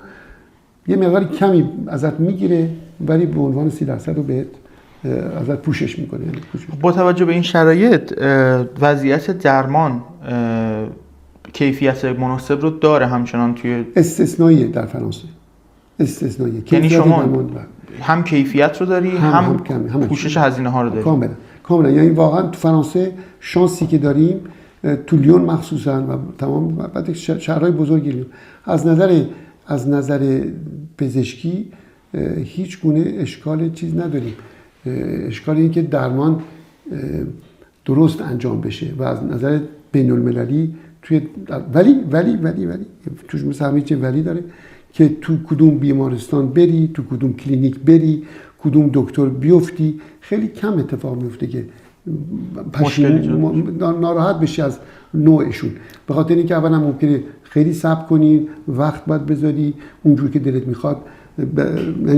یه مقدار کمی ازت میگیره ولی به عنوان 30% رو بهت ازت پوشش میکنه. با توجه به این شرایط وضعیت درمان کیفیت مناسب رو داره همچنان توی استثنائیه در فرانسه. استثنائیه. یعنی شما هم کیفیت رو داری هم پوشش هزینه ها رو داری. کاملا. یعنی واقعا تو فرانسه شانسی که داریم تو لیون مخصوصا و تمام بعد شهرهای بزرگی از نظر پزشکی هیچ گونه اشکال چیز نداریم. اشکال اینه که درمان درست انجام بشه و از نظر بین المللی توی ولی توش مثل همه چیز ولی داره که تو کدوم بیمارستان بری، تو کدوم کلینیک بری، کدوم دکتر بیفتی خیلی کم اتفاق میفته که ناراحت بشی از نوعشون. به خاطر اینکه اولا ممکنه خیلی صبر کنی، وقت باید بذاری اونجوری که دلت میخواد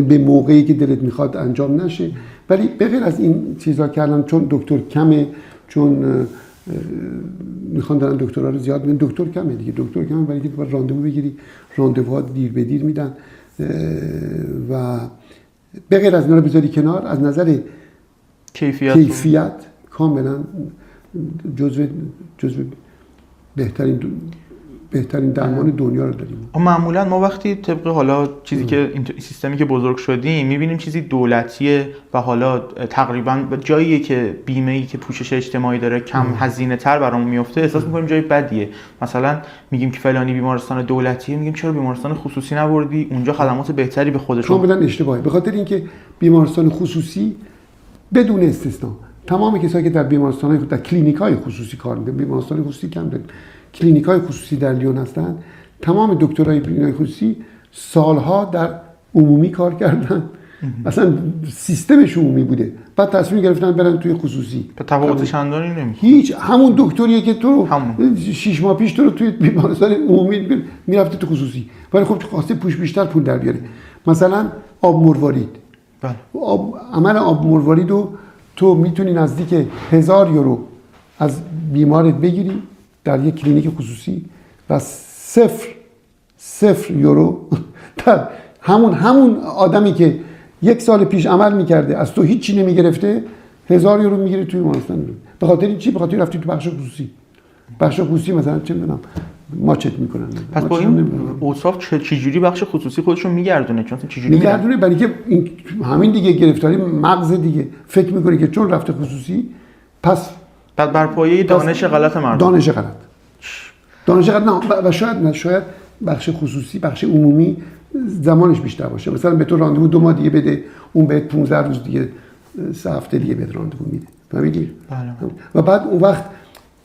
به موقعی که دلت میخواد انجام نشه. ولی به غیر از این چیزا که الان چون دکتر کمه، چون میخوان دارن دکترها رو زیاد بدن، دکتر کمه دیگه، دکتر کمه ولی که باید راندوو بگیری، راندووها دیر به دیر میدن و به غیر از اینا رو بذاری کنار از نظر کیفیت کاملا جزو بهترین درمان دنیا رو داریم. معمولا ما وقتی طبق حالا چیزی که این سیستمی که بزرگ شدیم میبینیم چیزی دولتیه و حالا تقریبا جاییه که بیمه‌ای که پوشش اجتماعی داره کم هزینه تر برامون میفته احساس میکنیم جای بدیه. مثلا میگیم که فلانی بیمارستان دولتیه، میگیم چرا بیمارستان خصوصی نبردی اونجا خدمات بهتری به خودشون. کاملا اشتباهه. به خاطر اینکه بیمارستان خصوصی بدون استثنا تمام کسایی که در بیمارستان‌های در کلینیک‌های خصوصی کار می‌کنن، بیمارستان خصوصی کم داریم، کلینیک‌های خصوصی در لیون هستن، تمام دکترای کلینیک‌های خصوصی سالها در عمومی کار کردن. اصلا سیستمش عمومی بوده. بعد تصمیم گرفتن برن توی خصوصی. به تفاوت چندانی نمی‌کنه. هیچ همون دکتریه که تو 6 ماه پیش تو رو توی بیمارستان عمومی میرفتی تو خصوصی. ولی خب خواسته بیشتر پول در بیاره. مثلا آب مروارید. بله. عمل آب مروارید رو تو میتونی نزدیک 1000 یورو از بیمارت بگیری در یک کلینیک خصوصی و 0 یورو در همون آدمی که 1 سال پیش عمل میکرده از تو هیچی نمیگرفته 1000 یورو میگیره توی بیمارستان. به خاطر این چی؟ به خاطر رفتی تو بخش خصوصی. بخش خصوصی مثلا چه میدونم ماچت میکنن. پس با این اوصاف چجوری بخش خصوصی خودشون میگردونه؟ چون چجوری میگردونه؟ برای که همین دیگه گرفتاری مغز دیگه فکر میکنه که چون رفته خصوصی پس بعد بر پایه دانش غلط مردم. دانش غلط نه. و شاید بخش خصوصی بخش عمومی زمانش بیشتر باشه. مثلا به تو راندوو 2 ماه دیگه بده، اون بهت 15 روز دیگه 3 هفته دیگه بهت راندوو میده. فهمیدی؟ بله. و بعد اون وقت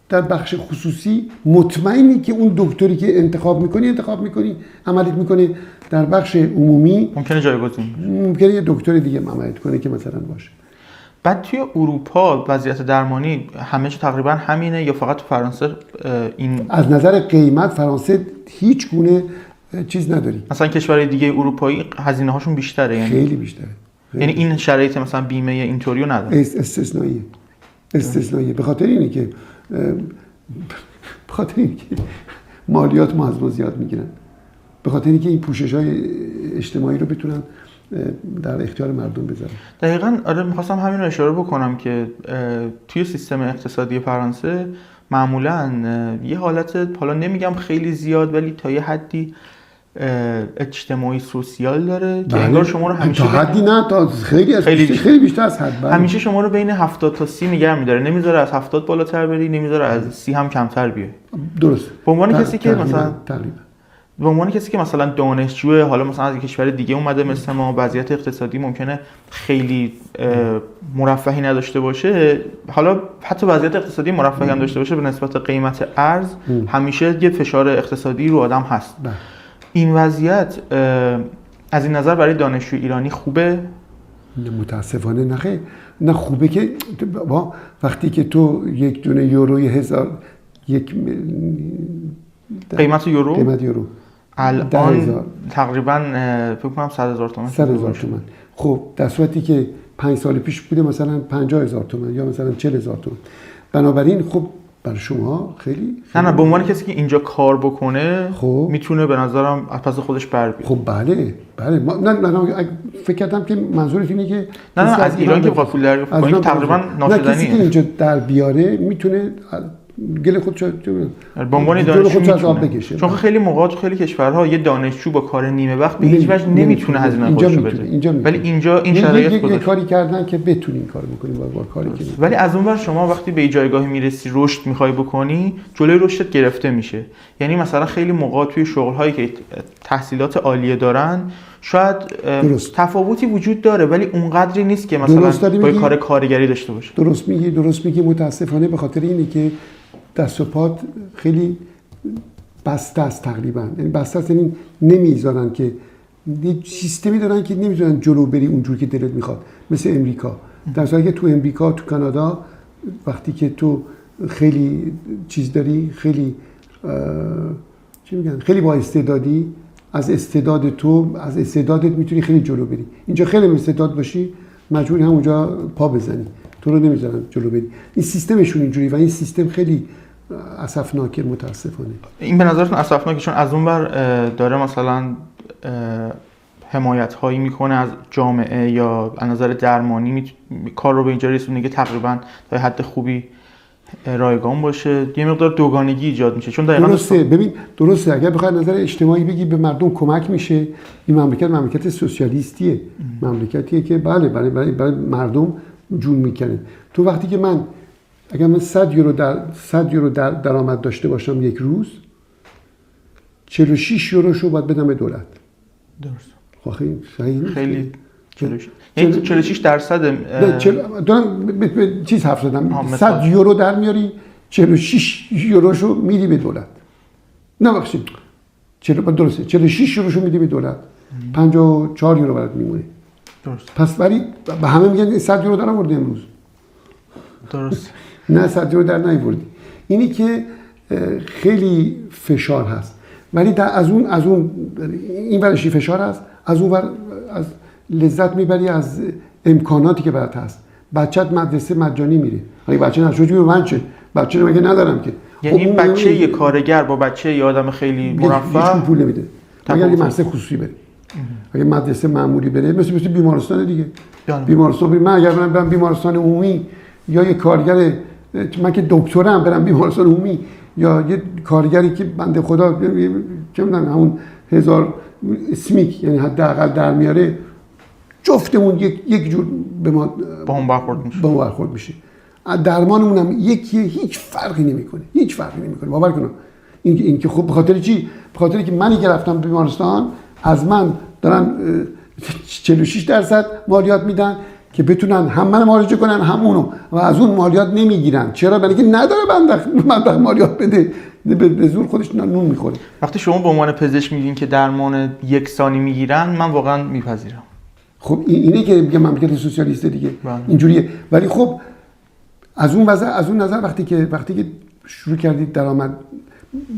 در بخش خصوصی مطمئنی که اون دکتری که انتخاب میکنی عملیات میکنه. در بخش عمومی ممکنه جایگزین ممکنه یه دکتر دیگه عملیات کنه که مثلا باشه. بعد توی اروپا وضعیت درمانی همه چی تقریبا همینه یا فقط تو فرانسه این؟ از نظر قیمت فرانسه هیچ گونه چیز نداری. مثلا کشورهای دیگه اروپایی هزینه هاشون بیشتره یعنی؟ خیلی بیشتره. یعنی این شرایط مثلا بیمه اینطوریو نداره؟ استثنائیه. به خاطر اینه که مالیات ما از ما زیاد میگیرن. به خاطر اینکه این پوشش‌های اجتماعی رو بتونن در اختیار مردم بذارن. دقیقاً. آره می‌خواستم همین رو اشاره بکنم که توی سیستم اقتصادی فرانسه معمولاً یه حالت، حالا نمیگم خیلی زیاد ولی تا یه حدی اجتماعی سوسیال داره که انگار شما رو همیشه تا حدی نه، تا خیلی بیشتر از حد. همیشه شما رو بین 70 تا 30 نگه می‌داره، نمیذاره از 70 بالاتر بری، نمیذاره از 30 هم کمتر بیای. درست. به عنوان کسی که مثلا تقریبا دانشجو، حالا مثلا از یک کشور دیگه اومده مثل ما، وضعیت اقتصادی ممکنه خیلی مرفهی نداشته باشه، حالا حتی وضعیت اقتصادی مرفهی هم داشته باشه، به نسبت قیمت ارز همیشه یه فشار اقتصادی رو آدم هست. این وضعیت از این نظر برای دانشجو ایرانی خوبه؟ متاسفانه نه خوبه که وقتی که تو یک دونه یورو 1000 قیمت یورو الان تقریبا فکر کنم 100,000 تومان. 100,000 تومان. خب در صورتی که 5 سال پیش بوده مثلا 50,000 تومان یا مثلا 40,000 تومان. بنابراین خب برای شما خیلی نه به عنوان کسی که اینجا کار بکنه خب میتونه به نظرم از پس خودش بر بیاره. خب بله من فکر کردم که منظورت اینه که نه از ایران که پول در بیاره تقریبا ناشدنیه. کسی که اینجا در بیاره میتونه گل خودش به عنوان دانشجو بکشه. چون خیلی موقع تو خیلی کشورها یه دانشجو با کار نیمه وقت به هیچ وجه نمیتونه هزینه خودش رو بده، ولی اینجا این شرایط یه کاری کردن که بتونی این کارو بکنی با کاری که ولی از اون ور شما وقتی به جایگاهی میرسی رشد میخوای بکنی، جلوی رشدت گرفته میشه. یعنی مثلا خیلی موقع توی شغل‌هایی که تحصیلات عالیه دارن شاید تفاوتی وجود داره ولی اونقدری نیست که مثلا با کار کارگری داشته باشه. درست میگی. متاسفانه به خاطر اینه که دست و پات خیلی بسته است تقریبا. یعنی بسته است، یعنی نمیذارن که یه سیستمی دارن که نمیذارن جلو بری اونجور که دلت میخواد، مثل امریکا. در صورتی که تو امریکا، تو کانادا وقتی که تو خیلی چیز داری، خیلی خیلی با استعدادی، از استعدادت میتونی خیلی جلو بری. اینجا خیلی استعداد باشی مجبوری همونجا پا بزنی، تو رو نمیذارن جلو بری. این سیستمشون اینجوری و این سیستم خیلی اسفناکه متاسفانه. این به نظرتون اسفناکه چون از اون بر داره مثلا حمایت هایی میکنه از جامعه یا از نظر درمانی کار رو به اینجا رسونه که تقریبا تا حد خوبی رایگان باشه، یه مقدار دوگانگی ایجاد میشه. چون دقیقاً درسته اگر بخوای نظر اجتماعی بگی به مردم کمک میشه. این مملکت سوسیالیستیه، مملکتیه که بله برای مردم جون میکنه. تو وقتی که اگر من 100 یورو درآمد داشته باشم یک روز، 46 یوروشو باید بدم به دولت. درست. خیلی 46 درصد دارم به چیز حرف زدم. 100 یورو در میاری، 46 یوروشو میدی به دولت. نه بخشید درسته، 46 یوروشو میدی به دولت، 54 یورو برات میمونه. درست. پس برای به همه میگن 100 یورو در آوردی امروز. درست. نه 100 یورو در نیاوردی. اینی که خیلی فشار هست، ولی از اون این ورشی فشار هست، از اون ور از لذت میبری از امکاناتی که برات هست. بچه‌ت مدرسه مجانی میره. اگه بچه نشوجی به من چه؟ بچه مگه ندارم که. یعنی این بچه یه کارگر با بچه یه آدم خیلی مرفه هیچ پول نمیده. اگر یه مدرسه خصوصی بره، اگه مدرسه معمولی بره، مثل بیمارستان دیگه. بیمارستان من اگر برم بیمارستان عمومی یا یه کارگر، من که دکترم برم بیمارستان عمومی یا یه کارگری که بنده خدا چه میدونم همون 1000 اسمیک یعنی حداقل در میاره، جفتمون یک جور به ما با هم برخورد میشه. درمانمون هم هیچ فرقی نمیکنه. باور کن. این که خب به خاطر چی؟ به خاطر که منی که رفتم بیمارستان از من دارن 46% مالیات میدن، که بتونن هم من مراجعه کنن هم اونو و از اون مالیات نمیگیرن. چرا؟ برای اینکه نداره بندق مالیات بده، به زور خودش نون میخوره. وقتی شما به عنوان پزشک میگین که درمان یکسانی میگیرن، من واقعا میپذیرم. خب اینه که میگم مملکت سوسیالیست دیگه اینجوریه. ولی خب از اون نظر وقتی که شروع کردید درآمد،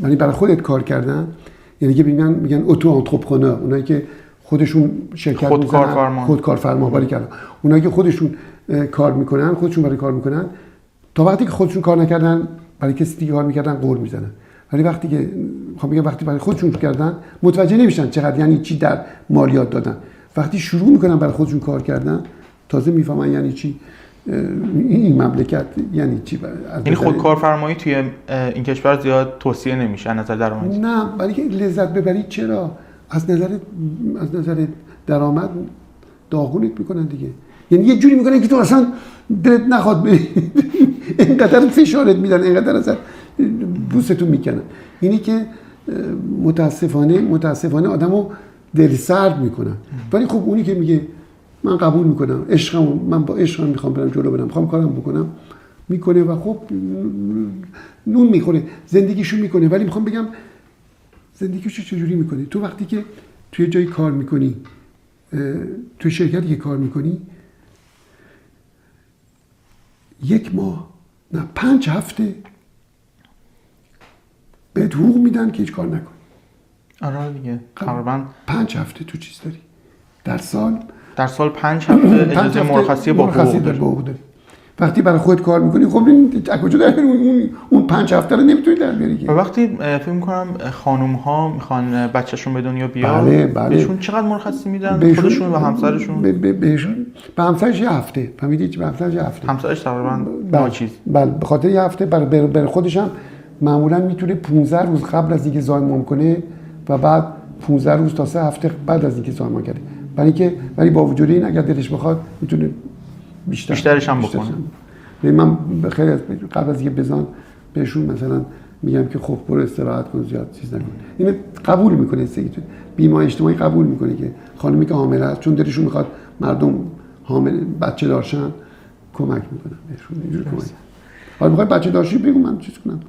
یعنی برای خودت کار کردن، یعنی که میگن اوتو آنترپرنور، اونایی که خودشون شرکت خودکارفرما باری کردن، اونایی که خودشون کار میکنن، خودشون برای کار میکنن، تا وقتی که خودشون کار نکردن برای کسی دیگه کار میکردن قول میزنن. ولی وقتی که وقتی برای خودشون کردن متوجه نمیشن چقدر، یعنی چی در مالیات دادن. وقتی شروع میکنن برای خودشون کار کردن تازه میفهمن یعنی چی این مملکت، یعنی چی. یعنی خودکارفرمایی توی این کشور زیاد توصیه نمیشه از نظر درآمدی. نه، ولی که لذت ببرید. چرا؟ از نظر درآمد داغونت میکنن دیگه. یعنی یه جوری میکنن که تو اصلا دلت نخواد بری، اینقدر فشارت میدن، اینقدر اصلا بوستون میکنن. اینی که متاسفانه آدمو دل سرد میکنن. ولی خب اونی که میگه من قبول میکنم، من با عشقم میخوام برم جلو برم، میخوام کارم بکنم، میکنه و خب نون میخوره، زندگیشو میکنه. ولی میخوام بگم زندگیشو چجوری میکنه؟ تو وقتی که توی جایی کار میکنی، توی شرکتی که کار میکنی، 1 ماه نه 5 هفته بهت حقوق میدن که هیچ کار نکنی. آره دیگه، تقریبا 5 هفته تو چیز داری در سال 5 هفته اجازه مرخصی با حقوق داری. وقتی برای خودت کار میکنی، خب این از کجا در اون 5 هفته رو نمیتونی در بیاری. و وقتی فکر میکنم خانم ها میخوان بچه‌شون به دنیا بیاد، بله. بهشون چقدر مرخصی میدن؟ خودشون و همسرشون؟ بهشون به همسرش یه هفته. فهمیدی؟ به همسرش یه هفته. همسرش تقریبا ناچیز. بله، به خاطر یه هفته برای خودش هم معمولا میتونه 15 روز قبل از اینکه زایمان کنه و بعد 15 روز تا 3 هفته بعد از اینکه زایمان کرده. ولی با وجود این اگر دلش بخواد میتونه بیشترش هم بکنه. من خیلی قبل از اینکه بزن بهشون مثلا میگم که خب برو استراحت کن، زیاد چیز نکن. اینو قبول میکنه، بیمه اجتماعی قبول میکنه که خانمی که حامله است، چون دلشون میخواد مردم حامل بچه دارشن، کمک میکنن بهشون. اینجوری کمک. حالا میخوای بچه داشتی بگو من چیز کنم.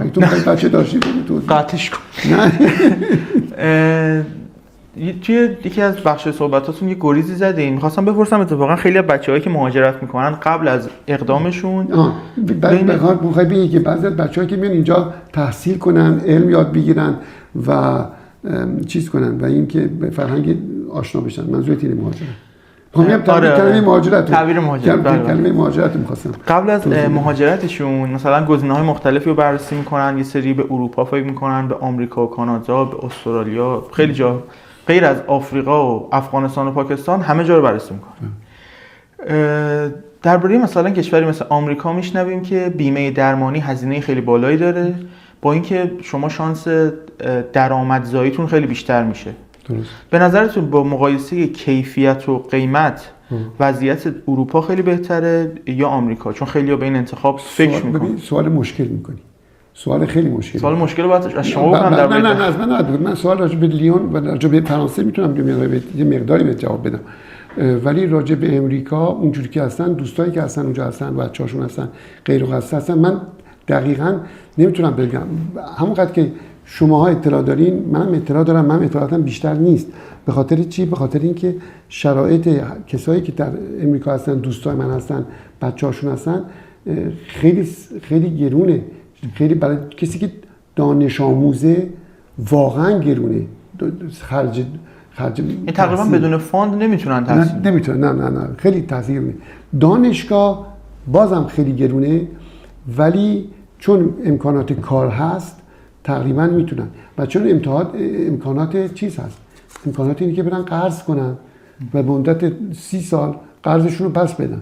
اگه تو میخوای بچه داشتی بگو تو قطعش کن. نه. توی یکی از بخش صحبتاتون یه گریزی زدین. می‌خواستم بپرسم اتفاقا خیلی از بچه‌هایی که مهاجرت میکنن قبل از اقدامشون میخوای بگی که بعضی از بچه‌ها که میان اینجا تحصیل کنن، علم یاد بگیرن و چیز کنن و اینکه به فرهنگ آشنا بشن. منظورت اینه مهاجرت. کلمه مهاجرت. تعبیر مهاجرت. کلمه مهاجرت می‌خواستم. قبل از مهاجرتشون مثلا گزینه‌های مختلفی رو بررسی میکنن. یه سری به اروپا فکر میکنن، به آمریکا و کانادا، به استرالیا، خیلی جا غیر از آفریقا و افغانستان و پاکستان همه جا رو بررسی میکنن. درباره مثلا کشوری مثل آمریکا میشنویم که بیمه درمانی هزینه خیلی بالایی داره، با اینکه شما شانس درآمدزاییتون خیلی بیشتر میشه. درست. به نظرتون با مقایسه کیفیت و قیمت وضعیت اروپا خیلی بهتره یا آمریکا؟ چون خیلی‌ها به این انتخاب فکر میکنن. سوال مشکل میکنی. سوال خیلی مشکلی. سوال مشکل باید از شما بکنم در نه از من ندید. من سوال راجع به لیون و راجع به فرانسه میتونم یه مقداری به جواب بدم. ولی راجع به امریکا اونجوری که هستن، دوستایی که هستن اونجا هستن، بچه‌هاشون هستن، غیر هستن، من دقیقاً نمیتونم بگم. همونقدر که شماها اطلاع دارین، منم اطلاع دارم، من اطلاعاتم بیشتر نیست. به خاطر چی؟ به خاطر اینکه شرایط کسایی که در امریکا هستن، دوستای من هستن، بچه‌هاشون هستن، خیلی گرونه. خیلی برای کسی که دانش آموزه واقعا گرونه. خرج تقریبا بدون فاند نمیتونن تحصیل. نمیتونن. نه خیلی تاثیر میده. دانشگاه بازم خیلی گرونه، ولی چون امکانات کار هست تقریبا میتونن. و چون امکانات چیز هست، امکانات اینه که برن قرض کنن و به مدت 30 سال قرضشون رو پس بدن.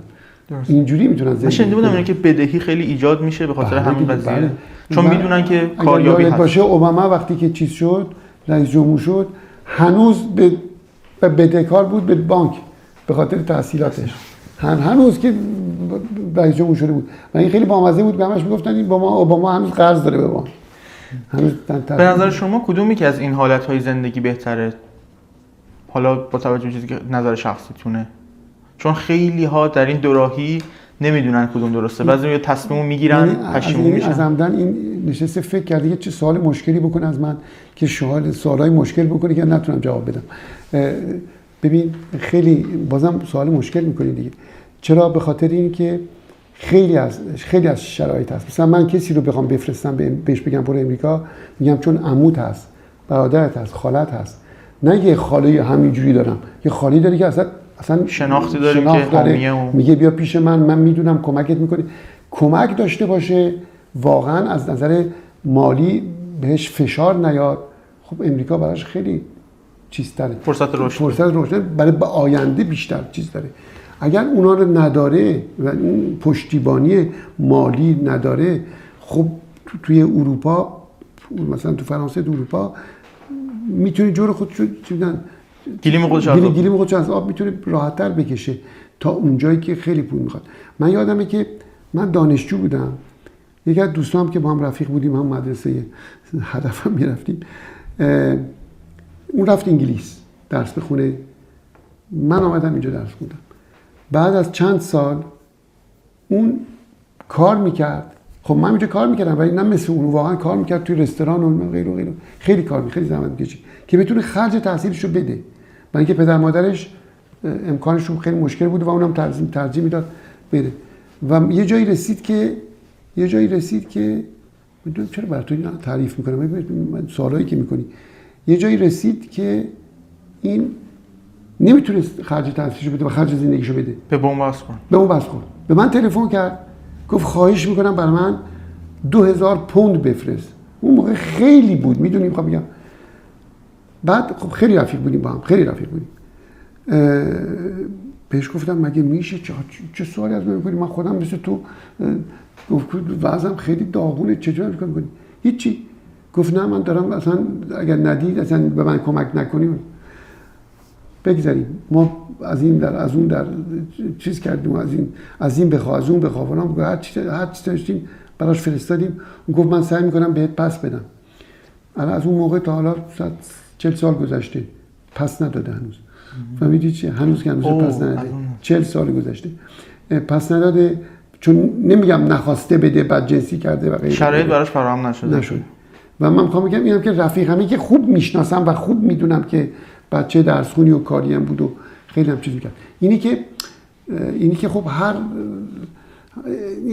درست. اینجوری میتونن زندگی. من شنیده بودم اینه که بدهی خیلی ایجاد میشه به خاطر همین قضیه. چون میدونن که کاریابی هست. باشه اوباما وقتی که چیز شد، رئیس جمهور شد، هنوز به بدهکار بود به بانک به خاطر تحصیلاتش. هنوز که رئیس جمهور شده بود. و این خیلی بامزه بود، همش میگفتن این اوباما هنوز قرض داره به بانک. به نظر شما کدومی که از این حالت‌های زندگی بهتره؟ حالا با توجه به چیزی که نظر شخصیتونه. چون خیلی ها در این دوراهی نمیدونن کدوم درسته، بعضی یه تصمیم میگیرن پشیمون میشن. از عمدن این نشسته فکر کرده چه سوال مشکلی بکنه از من که سوالای مشکل بکنه که نتونم جواب بدم. ببین خیلی بازم سوال مشکل میکنی دیگه. چرا؟ به خاطر این که خیلی از شرایط هست. مثلا من کسی رو بخوام بفرستم بهش بگم برو امریکا، میگم چون عموت هست، برادرت هست، خالت هست. نه یه خاله همینجوری دارم، یه خالی داری که اصلا شناختی داریم که حامیه میگه بیا پیش من میدونم کمکت میکنه. کمک داشته باشه واقعا از نظر مالی بهش فشار نیاد. خب امریکا براش خیلی چیز داره، فرصت رشد برای آینده بیشتر چیز داره. اگر اونا رو نداره و اون پشتیبانی مالی نداره، خب توی اروپا مثلا تو فرانسه تو اروپا میتونی جور خودشو گلیم خودش از آب میتونه راحت‌تر بکشه تا اونجایی که خیلی پول میخواد. من یادمه که من دانشجو بودم، یکی از دوستام که با هم رفیق بودیم، هم مدرسه هدفم میرفتیم، اون رفت انگلیس درس بخونه، من آمدم اینجا درس خوندم. بعد از چند سال اون کار میکرد، خب من اینجا کار میکردم ولی نه مثل اون، واقعا کار میکرد توی رستوران و غیره و غیره، خیلی کار میکرد، خیلی زحمت میکشید که بتونه خرج تحصیلش رو بده، برای اینکه پدر مادرش امکانشون خیلی مشکل بود و اونم ترجیح میداد بره. و یه جایی رسید که میدونم چرا برای تو اینا تعریف میکنم، من سوالایی که میکنی، یه جایی رسید که این نمیتونست خرج تحصیلشو بده و خرج زندگیشو بده. به اون بس کن. به من تلفن کرد، گفت خواهش میکنم برای من 2000 پوند بفرست. اون موقع خیلی بود، میدونیم خب بگم. بعد خب خیلی رفیق بودیم با هم، بهش گفتم مگه میشه چه سوالی از من میکنی؟ من خودم مثل تو وضعم خیلی داغونه، چجوری میکنی؟ هیچی. گفت نه من دارم، اصلا اگر ندید اصلا به من کمک نکنیم بگذاریم، ما از این در از اون در چیز کردیم، از این بخوا از اون بخوا فلان، هر چی داشتیم براش فرستادیم. اون گفت من سعی میکنم بهت پس بدم. الان از اون موقع تا حالا 40 سال گذشته پس نداده هنوز. فهمیدی چی؟ هنوز پس نداده. 40 سال گذشته پس نداده، چون نمیگم نخواسته بده، بدجنسی کرده و غیره، شرایط براش فراهم نشده. و من میخوام بگم اینم که رفیقمی که خوب میشناسم و خوب میدونم که بچه درس خونی و کاری هم بود و خیلی هم چیز میکرد. اینی که خب هر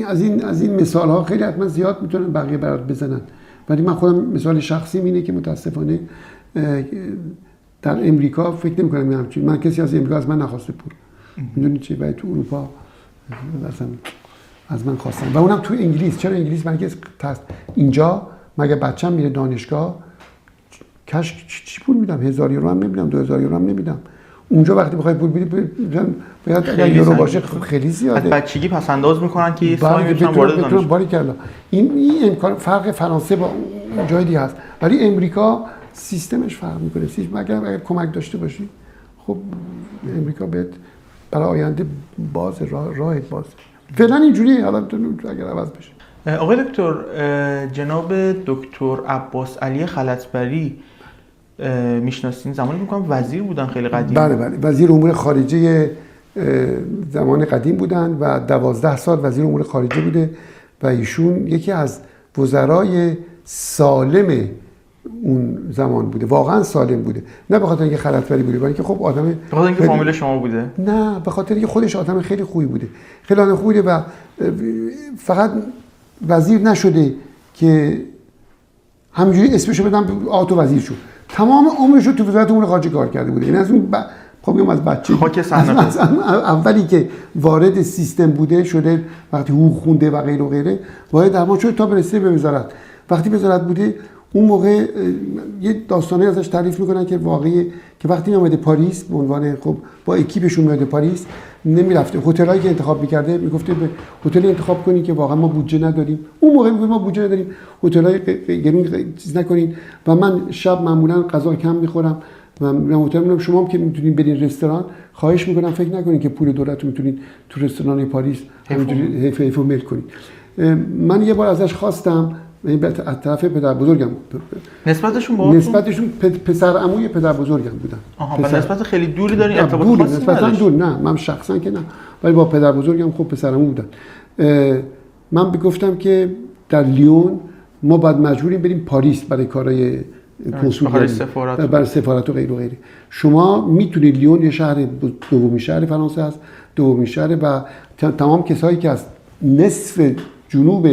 از این مثال ها خیلی حتما زیاد میتونن بقیه برات بزنن، ولی من خودم مثال شخصی اینه که متاسفانه در امریکا فکر نمی کنم همچین. من کسی از امریکا از من نخواسته پول، میدونی چی؟ ولی تو اروپا مثلا از من خواستن و اونم تو انگلیس. چرا انگلیس؟ من که اینجا مگه بچه‌م میره دانشگاه کاش چی پول میدم؟ 1000 یورو هم نمیدم، 2000 یورو هم نمیدم. اونجا وقتی بخوای پول بدی باید اگر یورو باشه خیلی زیاده. از بچگی پس انداز میکنن که یه سالی بتونن وارد دانشگاه. باری کلا این امکان فرق فرانسه با جای دیگه هست، ولی امریکا سیستمش فرق میکنه. اگر کمک داشته باشی خب امریکا بهت برای آینده راهت باز. فعلا اینجوریه، حالا اگر عوض بشه. آقای دکتر، جناب دکتر عباس علی خلعتبری میشناسین؟ زمانی میگم وزیر بودن خیلی قدیم. بله وزیر امور خارجه زمان قدیم بودن و 12 سال وزیر امور خارجه بوده و ایشون یکی از وزرای سالم اون زمان بوده، واقعا سالم بوده، نه به خاطر اینکه خلعتبری بوده، ولی که خب آدم به خاطر اینکه فامیل شما بوده، نه به خاطر اینکه خودش آدم خیلی خوبی بوده، خیلی آدم خوبی بوده و فقط وزیر نشده که همینجوری اسمشو بدم آتو وزیر شد، تمام عمرش رو تو وزارت امور خارجه کار کرده بوده. یعنی از اون خب میگم از بچه از اولی که وارد سیستم بوده شده، وقتی حقوق خونده و غیره و غیره وارد درمان شده تا برسه به وزارت. وقتی وزارت بوده اون موقع یه داستانی ازش تعریف میکنن که واقعیه که وقتی اومده پاریس به عنوان خب با اکیپش اومده پاریس، نمیرفته هتلایی که انتخاب میکرده، میگفته به هتلی انتخاب کنین که واقعا ما بودجه نداریم. اون موقع میگفت ما بودجه نداریم، هتلای گرون چیز نکنین و من شب معمولا غذا کم میخورم و من هتل میگم شما هم که میتونین برین رستوران، خواهش میکنم فکر نکنین که پول دولت رو میتونین تو رستوران پاریس همینجوری حیف و میل کنین. من یه بار ازش خواستم من از طرف پدر بزرگم نسبتشون با نسبتشون پسر عموی پدر بزرگم بودن. آها، و نسبت خیلی دوری دارین، ارتباط دوری خاصی نسبتا نداشت؟ دور نه، من شخصا که نه، ولی با پدر بزرگم خب پسر عمو بودن. من بگفتم که در لیون ما باید مجبوریم بریم پاریس برای کارهای کنسولگری، برای سفارت و غیر و غیره. شما میتونید، لیون یه شهر دومین شهر فرانسه است، دومین شهر، و تمام کسایی که از نصف جنوب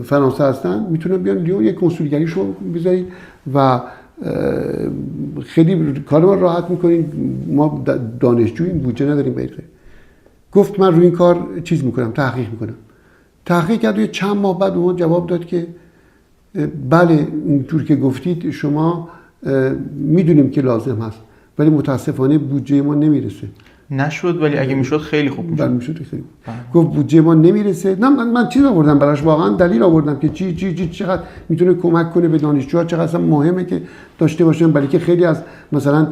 فرانسه هستن میتونن بیان لیون یک کنسولگری شما بذارید و خیلی کار ما راحت میکنین. ما دانشجوییم، بودجه نداریم غیره. گفت من روی این کار چیز میکنم، تحقیق میکنم. تحقیق کرد و چند ماه بعد اون جواب داد که بله اونجور که گفتید شما میدونیم که لازم هست، ولی متاسفانه بودجه ما نمیرسه. نشد، ولی اگه میشد خیلی خوب میشد. بله میشد خیلی خوب. گفت بودجه ما نمیرسه. نه من چیز آوردم براش، واقعا دلیل آوردم که چی چقدر میتونه کمک کنه به دانشجوها، چقدر مهمه که داشته باشن، برای که خیلی از مثلا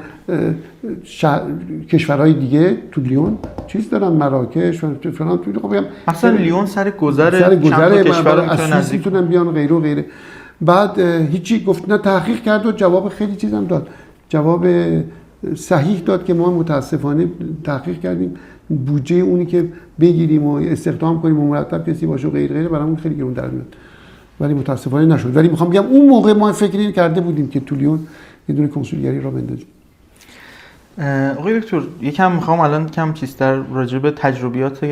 کشورهای دیگه تو لیون چیز دارن، مراکش و فلان، تو خب اصلا لیون سر گذر چند تا کشور میتونه نزدیک میتونن بیان غیره و غیره. بعد هیچی گفت نه، تحقیق کرد و جواب خیلی چیزام داد، جواب صحیح داد که ما متاسفانه تحقیق کردیم، بودجه اونی که بگیریم و استخدام کنیم و مرتب کسی باشه و غیره برامون خیلی گرون در میاد، ولی متاسفانه نشد. ولی میخوام بگم اون موقع ما فکری کرده بودیم که تو لیون یه دونه کنسولگری را بندازیم. آقای دکتر، یکم میخوام الان کم چیزتر راجع به تجربیات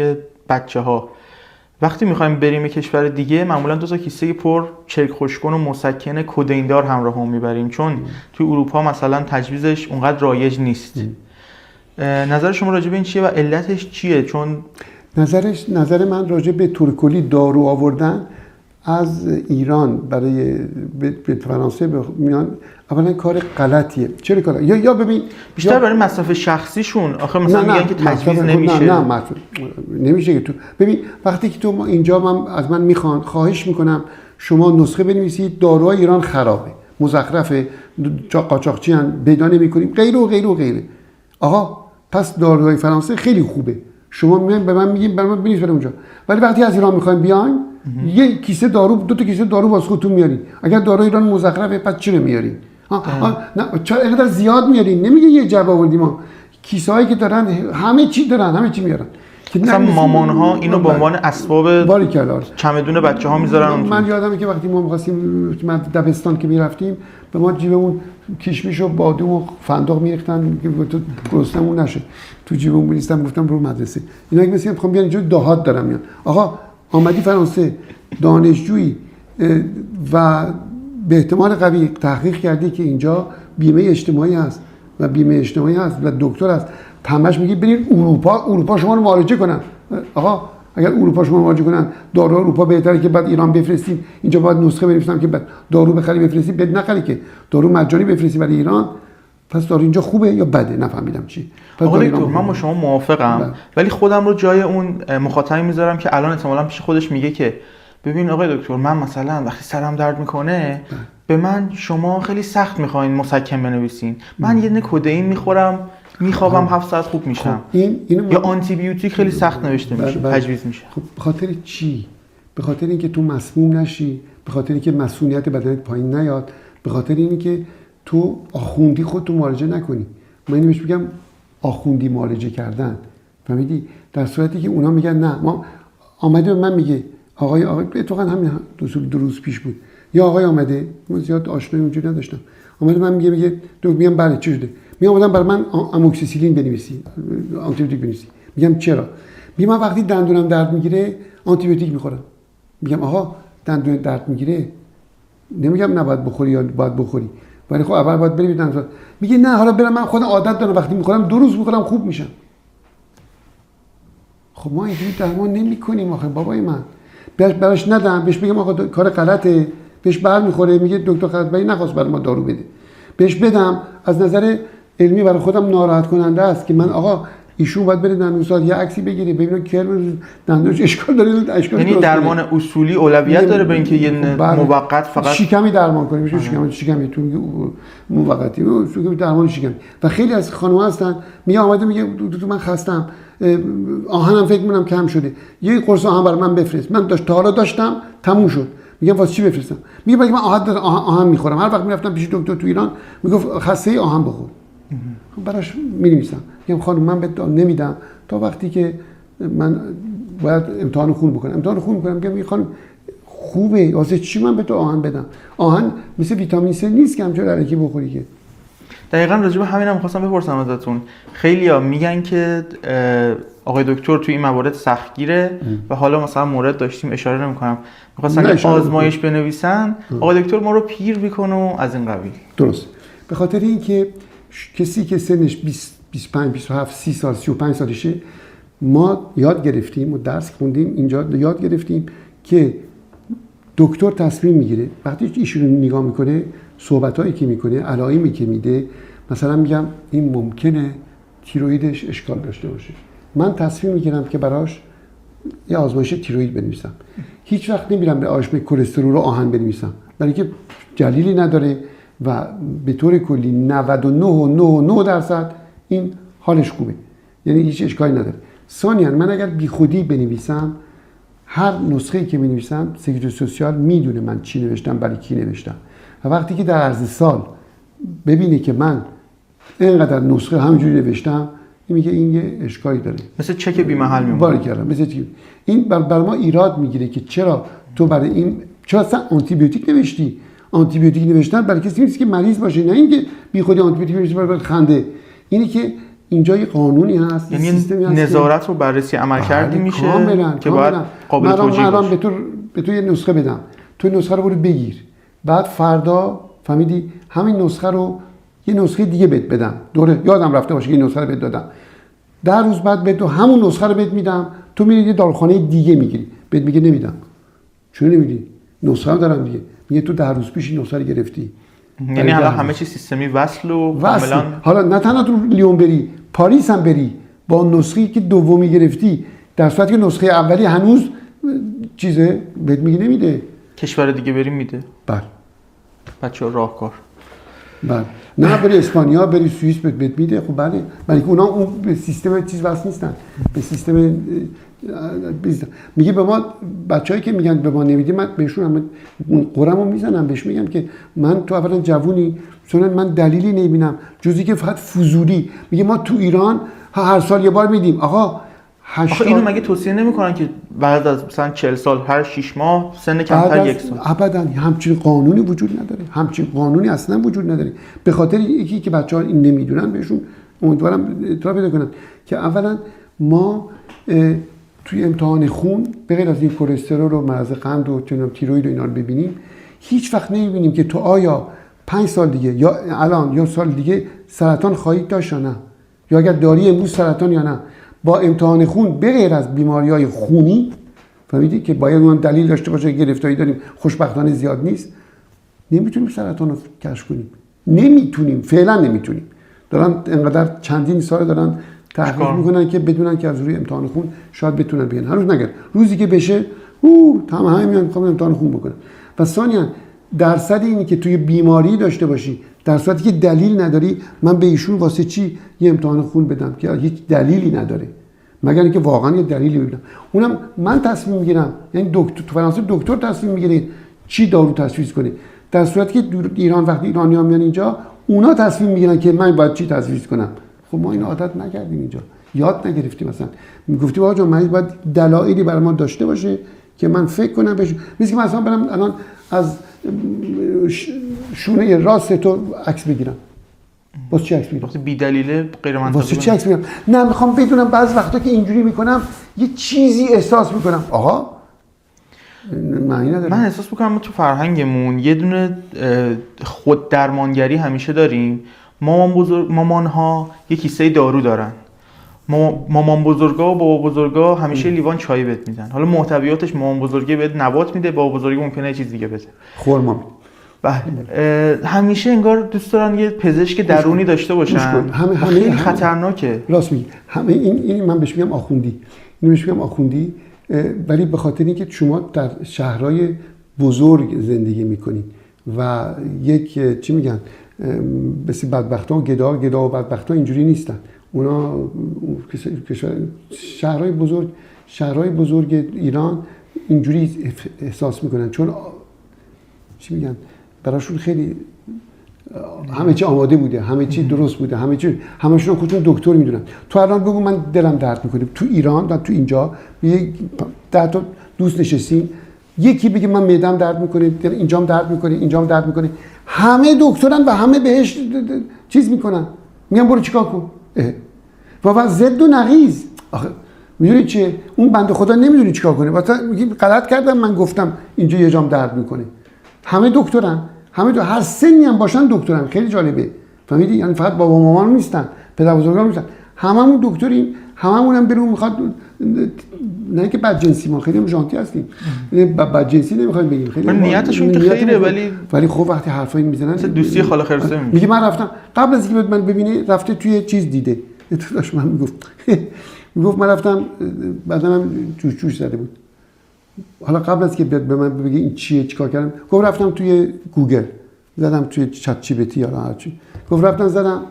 بچه‌ها. وقتی میخوایم بریم کشور دیگه معمولا 2 تا کیسه پر چرک خوشگون و مسکن کدئیندار همراهمون میبریم، چون توی اروپا مثلا تجویزش اونقدر رایج نیست. نظر شما راجع به این چیه و علتش چیه؟ چون نظر من راجع به طور کلی دارو آوردن از ایران برای به فرانسه میان، اولا کار غلطیه. چرا کار؟ یا ببین بیشتر برای مصرف شخصیشون. آخه مثلا میگن که تجویز نمیشه. نه نمیشه که تو ببین وقتی که تو اینجا از من میخوان، خواهش میکنم شما نسخه بنویسید داروهای ایران خرابه، مزخرفه، قاچاقچی ان، پیدا نمیکنیم غیره و غیره و غیره. آقا پس داروهای فرانسه خیلی خوبه، شما به من میگین برای من بنویس اونجا، ولی وقتی از ایران میخوایم بیاین یه کیسه دارو، 2 تا کیسه دارو واسه خودتون میارین. اگر داروی ایران مزخرفه پس چرا میارین؟ نه چرا اینقدر زیاد میارین؟ نمیگه یه جعبه آوردیم ما، کیسه‌هایی که دارن همه چی دارن، همه چی میارن. مثلا مامان‌ها اینو به عنوان اسباب چمدون بچه‌ها میذارن. من یادمه که وقتی ما می‌خواستیم دبستان که میرفتیم به ما جیبمون کشمش و بادام و فندق میریختن که تو گرسنمون نشه، تو جیبمون می‌ریختن، گفتم برو مدرسه. اینا که مثلا می‌خوام بیان اینجا دهات دارن میان. آقا آمدی فرانسه، دانشجویی و به احتمال قوی تحقیق کردی که اینجا بیمه اجتماعی هست و بیمه اجتماعی هست و دکتر هست، همش میگی برید اروپا شما رو معالجه کنن. آقا اگر اروپا شما رو معالجه کنن، دارو اروپا بهتره که بعد ایران بفرستیم، اینجا باید نسخه بنویسم که بعد دارو بخری بفرستیم، بد نخری که دارو مجانی بفرستی برای ایران. پس دارو اینجا خوبه یا بده؟ نفهمیدم چی. آقا دکتر من با شما موافقم، ولی خودم رو جای اون مخاطبی میذارم که الان احتمالاً پیش خودش میگه که ببین آقای دکتر من مثلا وقتی سرم درد میکنه به من شما خیلی سخت میخواین مسکن بنویسین، من یه دونه کدئین میخورم میخوابم 7 ساعت خوب میشم. یا آنتی بیوتیک خیلی سخت نوشته میشه، تجویز میشه. خب به خاطر چی؟ به خاطر اینکه تو مسموم نشی، به خاطر اینکه مسئولیت بدنت پایین نیاد، به خاطر اینکه تو آخوندی خودتو معالجه نکنی. من اینو بهش میگم آخوندی معالجه کردن، فهمیدی؟ در صورتی که اونا میگن نه، ما آمده به من میگه آقای اتفاقا همین دو روز پیش بود، یا آقای آمده، من زیاد آشنایی اونجوری نداشتم، آمده من میگه میگم بله چی شده؟ میگم برای من آموکسیسیلین بنویسی، آنتی بیوتیک بنویسی. میگم چرا؟ میگم من وقتی دندونم درد میگیره آنتی بیوتیک میخورم. میگم آقا دندون درد میگیره، نمیگم نباید بخوری یا باید بخوری، ولی خب اول باید بری دندون. میگه نه حالا برم، من خودم عادت دارم وقتی میخورم 2 روز میخورم خوب میشم. خب ما اینجوری درمان نمیکنیم آخه بابای من. براش ندم، بهش بگم آقا کار غلطه، بهش برمیخوره، میگه دکتر خدمتی نخواست برای ما دارو بده، بهش بدم، از نظر علمی برای خودم ناراحت کننده است که من آقا ایشون باید بره دندونساز یه عکسی بگیره ببینه کرم دندونش اشکال داره، اشکال یعنی درمان اصولی اولویت داره به اینکه یه موقت فقط شکمی درمان کنیم، میشه شکمی تو موقتی درمان شکمی. و خیلی از خانم‌ها هستن میگه آمده میگه تو من خستم، آهنم فکر می‌کنم کم شده، یه قرص آهن برای من بفرست، من تا حالا داشتم تموم شد، میگم واسه چی بفرستم؟ میگه من آهن میخورم. هر وقت میرفتم پیش دکتر تو ایران میگفت خسته آهن بخور. براش می‌نویسم میگم خانم من بهت نمیدم تا وقتی که من باید امتحان خون بکنم. امتحان خون میکنم میگم خانم خوبه واسه چی من به تو آهن بدم؟ آهن مثل ویتامین C نیست که همچون الکی بخوری که. دقیقاً راجع به همینم می‌خواستم بپرسم ازتون. خیلیا میگن که آقای دکتر توی این موارد سختگیره و حالا مثلا مورد داشتیم اشاره نمی‌کنم. می‌خواستن که آزمایش بنویسن آقای دکتر ما رو پیر می‌کنه و از این قبیل. درست. به خاطر اینکه کسی که سنش 20 25 27 30 سال 35 سالشه ما یاد گرفتیم و درس خوندیم اینجا یاد گرفتیم که دکتر تصمیم میگیره وقتی ایشون رو نگاه میکنه صحبتایی که میکنه علائمی که میده مثلا میگم این ممکنه تیرویدش اشکال داشته باشه من تصمیم میگیرم که براش یه آزمایش تیروید بنویسم هیچ وقت نمیرم به آزمایش کلسترول و آهن بنویسم برای اینکه دلیلی نداره و به طور کلی 99.99% این حالش خوبه یعنی هیچ اشکالی نداره. ثانیاً من اگر بی خودی بنویسم هر نسخه‌ای که می‌نویسم سکرتری سوسیال میدونه من چی نوشتم برای کی نوشتم و وقتی که در عرض سال ببینه که من اینقدر نسخه همینجوری نوشتم میگه این یه اشکالی داره مثل چک بی محل میمونه. باری کردم مثل این بر ما ایراد میگیره که چرا تو برای این چرا اصلا آنتی بیوتیک نوشتی؟ آنتی بیوتیک نوشتن برای کسی نیست که مریض باشه نه اینکه بی خودی آنتی بیوتیک نوشته برای خنده. اینی که اینجا یه قانونی هست یعنی سیستمی هست نظارت رو بررسی عمل کردی میشه که باید قابل توجیه باشه. به تو یه نسخه بدم تو نسخه رو برو بگیر بعد فردا فهمیدی همین نسخه رو یه نسخه دیگه بهت بدم دوره یادم رفته باشه که این نسخه رو بهت دادم 10 روز بعد به تو همون نسخه رو بهت میدم تو میری یه داروخانه دیگه میگیری بهت میگه نمیدم چون نمیدی نسخه هم دارم دیگه میگه تو 10 روز پیش این نسخه رو گرفتی یعنی حالا همه چی سیستمی وصل و کاملا حالا نه تنها تو لیون بری پاریس هم بری با نسخه‌ای که دومی گرفتی در صورتی که نسخه اولی هنوز چیزه بهت میگه نمیده کشور دیگه بریم میده بله بچه‌ها راهکار بله نه بری اسپانیا بری سوئیس بهت میده خب بله برای که اونا اون به سیستم چیز وصل نیستن به سیستم میگه به ما بچه‌ای که میگن به ما نمیدی من بهشون هم قرمو میزنم بهش میگم که من تو اولا جوونی چون من دلیلی نمیبینم جزی که فقط فضولی میگه ما تو ایران هر سال یه بار میدیم آقا اینو مگه توصیه نمیکنن که بعد از مثلا 40 سال هر 6 ماه سن کمتر یک سال ابدا همچین قانونی وجود نداره همچین قانونی اصلا وجود نداره به خاطر یکی که بچه‌ها این نمیدونن بهشون امیدوارم اطلاع پیدا کنن که اولا ما توی امتحان خون به غیر از این کلسترول و مرض قند و تیروید و اینا رو ببینیم هیچ وقت نمیبینیم که تو آیا 5 سال دیگه یا الان یا سال دیگه سرطان خواهید داشت یا نه یا اگر داری امروز سرطان یا نه با امتحان خون به غیر از بیماری‌های خونی فهمیدی که باید اون دلیل داشته باشه گرفتاری داریم خوشبختانه زیاد نیست نمیتونیم سرطان رو کشف کنیم نمیتونیم فعلا نمیتونیم دارن انقدر چندین سال دارن تحقیق میکنن که بدونن که از روی امتحان خون شاید بتونن بگن هنوز نگرد روزی که بشه تمام همه میان میخوام امتحان خون بکنن و ثانیاً درصد اینی که توی بیماری داشته باشی در صورتی که دلیل نداری من به ایشون واسه چی یه امتحان خون بدم که هیچ دلیلی نداره مگر اینکه واقعا یه دلیلی ببینم اونم من تصمیم میگیرم یعنی دکتر تو فرانسه دکتر تصمیم میگیره چی دارو تجویز کنه در صورتی که ایران وقتی ایرانی‌ها میان اینجا اونا تصمیم میگیرن که من باید چی تجویز کنم خب ما این عادت نکردیم اینجا یاد نگرفتیم مثلا میگفتیم آقا جان مریض باید دلایلی برای ما داشته باشه که من فکر کنم بهش مثل مثلا برم الان از شونه راست تو عکس بگیرم واسه چی عکس بگیرم وقتی بی دلیل غیر منطقی واسه چی عکس بگیرم نه میخوام بدونم بعض وقتا که اینجوری میکنم یه چیزی احساس میکنم آقا معنی نداره من احساس میکنم ما تو فرهنگمون یه دونه خود درمانگری همیشه داریم مامان ها یه کیسه دارو دارن مامان بزرگا و بابا بزرگا همیشه لیوان چای بهت میدن حالا محتویاتش مامان بزرگی بهت نبات میده بابا بزرگی ممکنه یه چیز دیگه بده خرما همیشه انگار دوست دارن یه پزشک درونی داشته باشن خیلی خطرناکه راست میگی همه این من بهش میگم آخوندی ولی به خاطر اینکه شما در شهرهای بزرگ زندگی میکنید و یک چی میگن بسی بدبختان گدا و بدبختان اینجوری نیستن اونا شهرهای بزرگ ایران اینجوری احساس میکنن چون چی میگن براشون خیلی همه چی آماده بوده، همه چی درست بوده، همشون خودشون دکتر میدونن. تو الان بگو من دلم درد میکنه تو ایران و تو اینجا 10 تا دوست نشستیم، یکی بگه من معدم درد میکنه، اینجام درد میکنه، اینجام درد میکنه، همه دکترن و همه بهش چیز میکنن، میگن برو چیکار کن. و ضد و نقیض. آخه میدونی چیه؟ اون بنده خدا نمیدونی چیکار کنه. مثلا میگه غلط کردم من گفتم اینجا یه جام درد میکنه. همه دکترن، هر سنی هم باشن دکترن. خیلی جالبه. فهمیدی؟ یعنی فقط بابا مامان نیستن، پدر بزرگان نیستن. هممون دکتریم، هممون هم بریم میخواد نه که بدجنسی، ما خیلی هم ژانتی هستیم. بدجنسی نمیخوایم بگیم. خیلی نیتشون که خیره، ولی خب وقتی حرفایی میزنن دوستی خاله خرسه میگه من رفتم قبل از اینکه من ببینه رفته توی چیز دیده. داشت من میگفت من رفتم بدنم جوش زده بود. حالا قبل از که به من بگه این چیه چیکار کردم، گفت رفتم توی گوگل زدم، توی چت جی پی تی یا هر چی، گفت رفتم زدم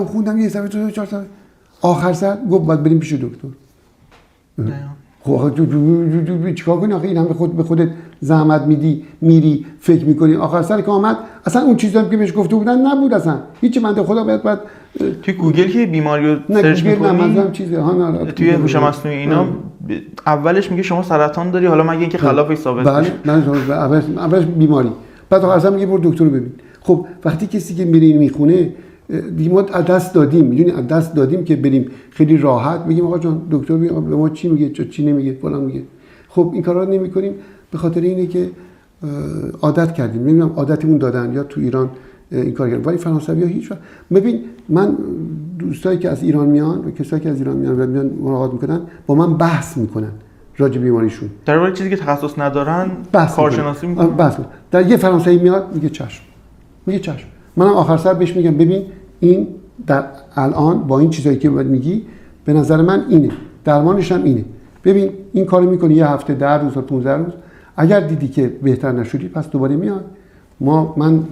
خوندم یه صفحه تو 4 صفحه، آخر سر گفت باید بریم پیش دکتر. خب تو چیکار کنی آخه؟ این هم به خودت زحمت میدی، میری فکر میکنی، آخر سر که آمد اصلا اون چیزایی که بهش گفته بودن نبود اصلا هیچ. بنده خدا باید توی گوگل که بیماری رو سرچ می‌کنی توی هوش مصنوعی اینا اولش میگه شما سرطان داری، حالا مگه اینکه خلافش ثابت بشه. بله اولش بیماری، بعد آخر سر میگه برو دکتر رو ببین. خب وقتی کسی که میره میخونه ما از دست دادیم، میدونی از دست دادیم که بریم خیلی راحت بگیم آقا جان دکتر به ما چی میگه چی نمیگه فلان میگه. خب این کارا رو نمی‌کنیم به خاطر اینه که عادت کردیم. نمیدونم عادتمون دادن یا تو ایران این کار کردن، ولی فرانسوی‌ها هیچ وقت. ببین من دوستایی که از ایران میان و کسایی که از ایران میان و میان ملاقات میکنن با من بحث میکنن راجع به بیماریشون، درباره چیزی که تخصص ندارن کارشناسی میکنن. بحث در یه فرانسوی میاد میگه چشم، منم آخر سر بهش میگم ببین این در الان با این چیزایی که باید میگی به نظر من اینه، درمانش هم اینه، ببین این کارو میکنی یه هفته 10 روز تا 15 روز، اگر دیدی که بهتر نشدی پس دوباره میاد. من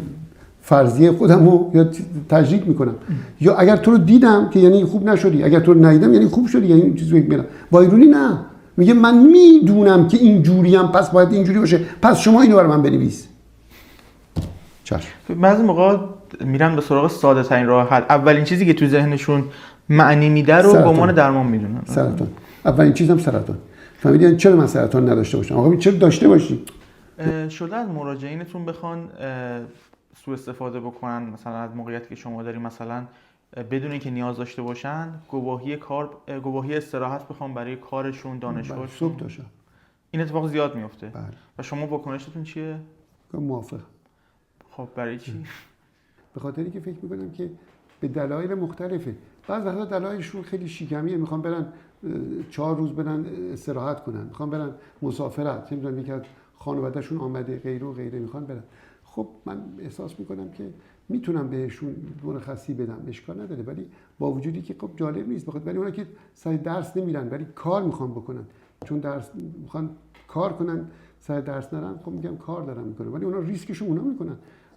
فرضیه خودمو یا تجدید میکنم، یا اگر تو رو دیدم که یعنی خوب نشدی، اگر تو رو ندیدم یعنی خوب شدی، یعنی چیزی میگم وایرونی نه، میگه من میدونم که اینجوری ام پس باید اینجوری باشه، پس شما اینو برای من بنویس. چشم. بعضی موقع میرن به سراغ ساده ترین راه حل، اولین چیزی که تو ذهنشون معنی میده رو به عنوان درمان میدونن. سرطان اولین چیزم سرطان. فهمیدین چرا من سرطان نداشته باشم؟ آقا چرا داشته باشی؟ شده از مراجعینتون بخوان سوء استفاده بکنن مثلا از موقعیتی که شما داری، مثلا بدون اینکه نیاز داشته باشن گواهی استراحت بخوان برای کارشون، دانشگاهشون؟ صبح تا شب این اتفاق زیاد میفته. بله. و شما واکنشتون چیه؟ موافقم. خب برای چی؟ به خاطر اینکه فکر میکنم که به دلایل مختلفه. بعضی وقتا دلایلشون خیلی شیکمیه، میخوان برن 4 روز برن استراحت کنن، میخوان برن مسافرت، نمیدونم یکی از خانواده‌شون آمده غیره و غیره میخوان برن. خب من احساس میکنم که میتونم بهشون مرخصی بدم، اشکال نداره، ولی با وجودی که خب جالب نیست بخاطر ولی اونا که سر درس نمیرن ولی کار میخوان بکنن، چون درس میخوان کار کنن سر درس نرن، خب میگم کار دارم میکنم، ولی اونا ریسکشون اونا میکنن،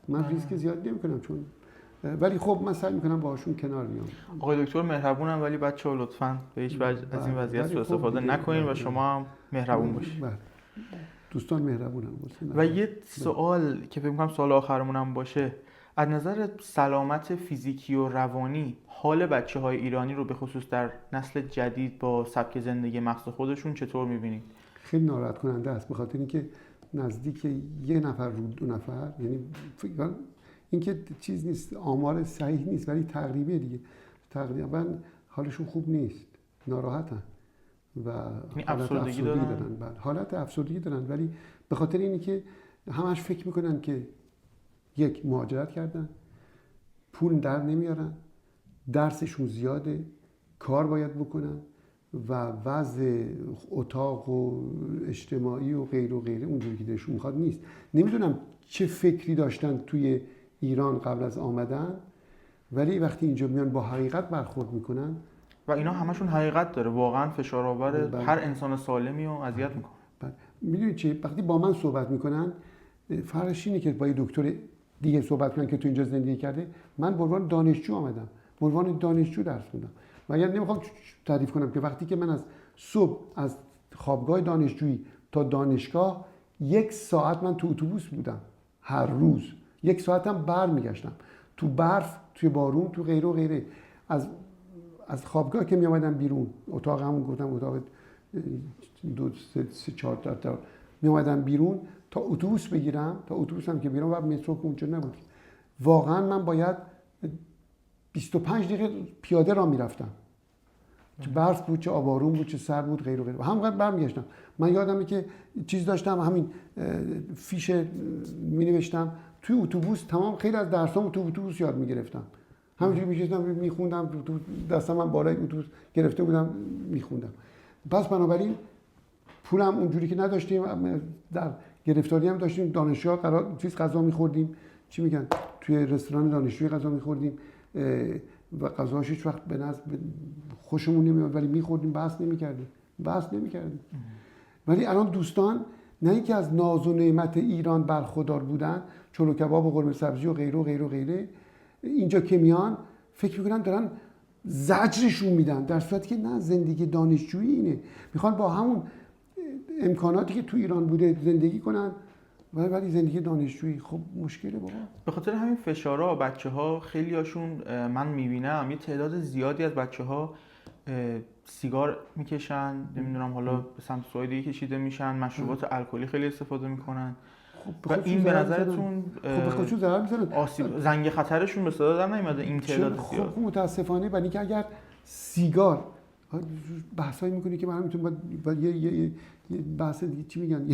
من ریسک زیاد نمیکنم، چون ولی خب من سعی میکنم باهاشون کنار بیام. آقای دکتر مهربونم، ولی بچه‌ها لطفاً به هیچ وجه از این وضعیت سوء استفاده نکنین و شما هم مهربون باشید. دوستان مهربونم. و یه سوال که فکر می‌کنم سوال آخرمونم باشه، از نظر سلامت فیزیکی و روانی حال بچه‌های ایرانی رو به خصوص در نسل جدید با سبک زندگی مخصوص خودشون چطور می‌بینید؟ خیلی ناراحت کننده است، به خاطر اینکه نزدیک 1 نفر رو 2 نفر، یعنی اینکه چیز نیست، آمار صحیح نیست ولی تقریبی دیگه، تقریبا حالشون خوب نیست، ناراحتن و حالت افسردگی دارن. حالت افسردگی دارن، ولی به خاطر اینی که همش فکر میکنن که یک مهاجرت کردن، پول در نمیارن، درسشون زیاده، کار باید بکنن و وضع اتاق و اجتماعی و غیره اونجوری که دلشون میخواد نیست. نمیدونم چه فکری داشتن توی ایران قبل از آمدن، ولی وقتی اینجا میان با حقیقت برخورد میکنن و اینا همشون حقیقت داره، واقعا فشار آور هر انسان سالمی رو اذیت میکنه. میدونی چی؟ وقتی با من صحبت میکنن فرقش اینه که با یه دکتر دیگه صحبت کنن که تو اینجا زندگی کرده، من به عنوان دانشجو آمدم، به عنوان دانشجو درس خوندم. مگر نمیخوام تعریف کنم که وقتی که من از صبح از خوابگاه دانشجویی تا دانشگاه 1 ساعت من تو اتوبوس بودم، هر روز 1 ساعتم برمیگشتم تو برف، توی بارون، تو غیره و غیره. از خوابگاه که می اومدم بیرون، اتاق همون گفتم اتاق 2 3 4 تا می اومدم بیرون تا اتوبوس بگیرم، تا اتوبوسم که بیرون و مترو که اونجا نبود، واقعا من باید 25 دقیقه پیاده راه میرفتم. چه برف بود، چه آبارون بود، چه سر بود، غیر و غیره. همونقدر برمیگشتم. من یادمه که چیز داشتم، همین فیش می نوشتم توی اتوبوس، تمام خیلی از درسامو تو اتوبوس یاد میگرفتم. همینجوری میشستم میخوندم، دستم من بالای اتوبوس گرفته بودم میخوندم. پس بنابراین پولم اونجوری که نداشتیم، در گرفتاری هم داشتیم. دانشجوها قرار چیز غذا میخوردیم، چی میگن، توی رستوران دانشجویی غذا میخوردیم و غذاش هیچ وقت به نظر خوشمون نمیاد، ولی میخوردیم، بحث نمیکردیم. ولی الان دوستان نه اینکه از ناز و نعمت ایران برخوردار بودن، چلو کباب و قرمه سبزی و غیره و غیره و غیره، اینجا که میان فکر میکنن دارن زجرشون میدن، در صورتی که نه، زندگی دانشجویی اینه. میخوان با همون امکاناتی که تو ایران بوده زندگی کنن، ولی زندگی دانشجویی خب مشکله بابا. به خاطر همین فشارها بچه‌ها خیلیاشون، من میبینم یه تعداد زیادی از بچه‌ها سیگار میکشن، نمیدونم حالا به سمت سوی دیگه کشیده میشن، مشروبات الکلی خیلی استفاده میکنن. خب و این به نظرتون خب به خودشون ضرر میزنن؟ آسیب زنگ خطرشون به صدا در نمیاد این تعداد زیاد؟ خب متاسفانه، برای اینکه اگر سیگار بحثایی میکنی که من میتونم باید یه بحث دیگه، چی میگن،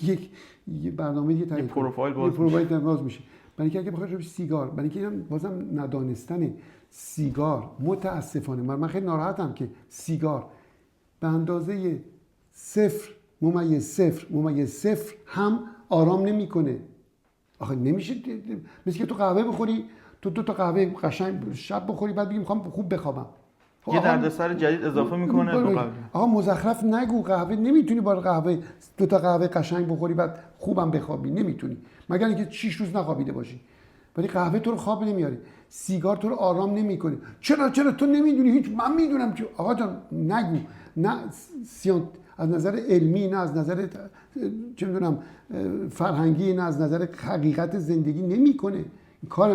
یه برنامه دیگه یه پروفایل باز میشه. برای اینکه اگه بخواد سیگار، برای اینکه بازم ندانستن سیگار، متاسفانه من خیلی ناراحتم که سیگار به اندازه 0.0.0 هم آرام نمیکنه. آخه نمیشه، مثل که تو قهوه بخوری، تو 2 تا قهوه قشنگ شب بخوری، بعد بگی میخوام خوب بخوابم. یه دردسر جدید اضافه میکنه به قهوه. آقا مزخرف نگو، قهوه نمیتونی با قهوه 2 تا قهوه قشنگ بخوری بعد خوبم بخوابی، نمیتونی، مگر اینکه 6 روز نخوابیده باشی. ولی قهوه تو رو خواب نمیاره، سیگار تو رو آرام نمیکنه. چرا تو نمیدونی؟ هیچ، من میدونم که. آقا جان نگو، نه از نظر علمی، نه از نظر چه میدونم فرهنگی، نه از نظر حقیقت زندگی نمیکنه. کار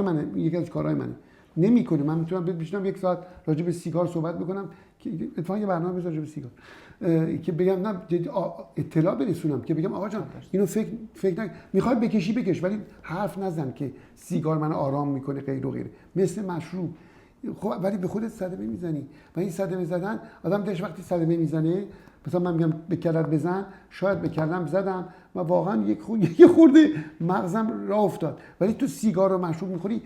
منه، یکی از کارهای منه، نمیکنه. من میتونم بشینم 1 ساعت راجع به سیگار صحبت بکنم، که اتفاقا یه برنامه بذارم راجع به سیگار، که بگم نه اطلاع برسونم، که بگم آقا جان اینو فکر نکن، میخوای بکش، ولی حرف نزن که سیگار منو آرام میکنه غیر و غیره، مثل مشروب. خب ولی به خودت صدمه میزنی. و این صدمه زدن، آدم دلش وقتی صدمه میزنه، مثلا من میگم به کلت بزن، شاید به کلم زدم و واقعا یه خورده مغزم راه افتاد. ولی تو سیگار و مشروب میخوری،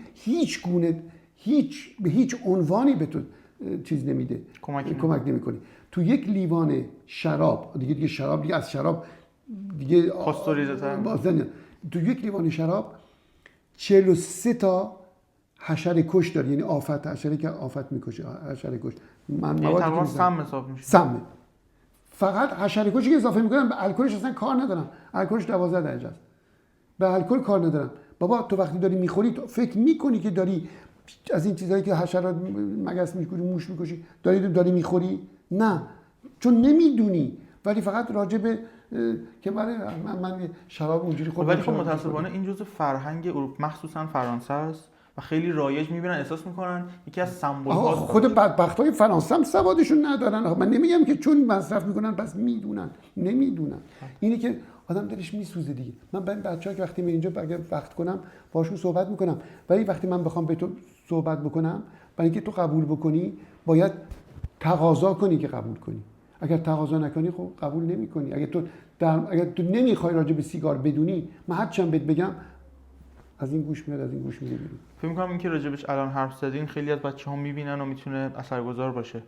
به هیچ عنوانی به تو چیز نمیده، کمک نمیکنه. تو یک لیوان شراب دیگه شراب دیگه از شراب دیگه پاستوریزه، تو یک لیوان شراب 43 تا حشره کش داره، یعنی آفت، حشره که آفت میکشه، حشره کش. من تقریبا سم حساب میشه. سم. فقط حشره کشی که اضافه میکنن، به الکلش اصلا کار ندارم. الکلش 12 درجه است. به الکل کار ندارم. بابا تو وقتی داری میخوری، تو فکر میکنی که داری از این چیزایی که حشرات مگس میکشی، موش میکشی، داری میخوری؟ نه، چون نمیدونی. ولی فقط راجع به که من شراب اونجوری خوردم. ولی خب متاسفانه این جزء فرهنگ اروپا، مخصوصا فرانسه است و خیلی رایج میبینن، احساس میکنن یکی از سمبول‌ها. خود بدبختای فرانسه هم سوادشون ندارن. من نمیگم که چون مصرف میکنن پس میدونن، نمیدونن. اینی که آدم دلش میسوزه دیگه. من بچه‌ها که وقتی من اینجا اگه وقت کنم باشون صحبت میکنم، ولی وقتی من بخوام به تو صحبت بکنم، برای اینکه تو قبول بکنی باید تقاضا کنی که قبول کنی. اگر تقاضا نکنی خب قبول نمی‌کنی. اگر تو نمیخوای راجع به سیگار بدونی، من هر چند بهت بگم از این گوش میاد، از این گوش میاد. فکر می‌کنم این که راجبش الان حرف زدین خیلی از بچه‌ها می‌بینن و میتونه اثرگذار باشه.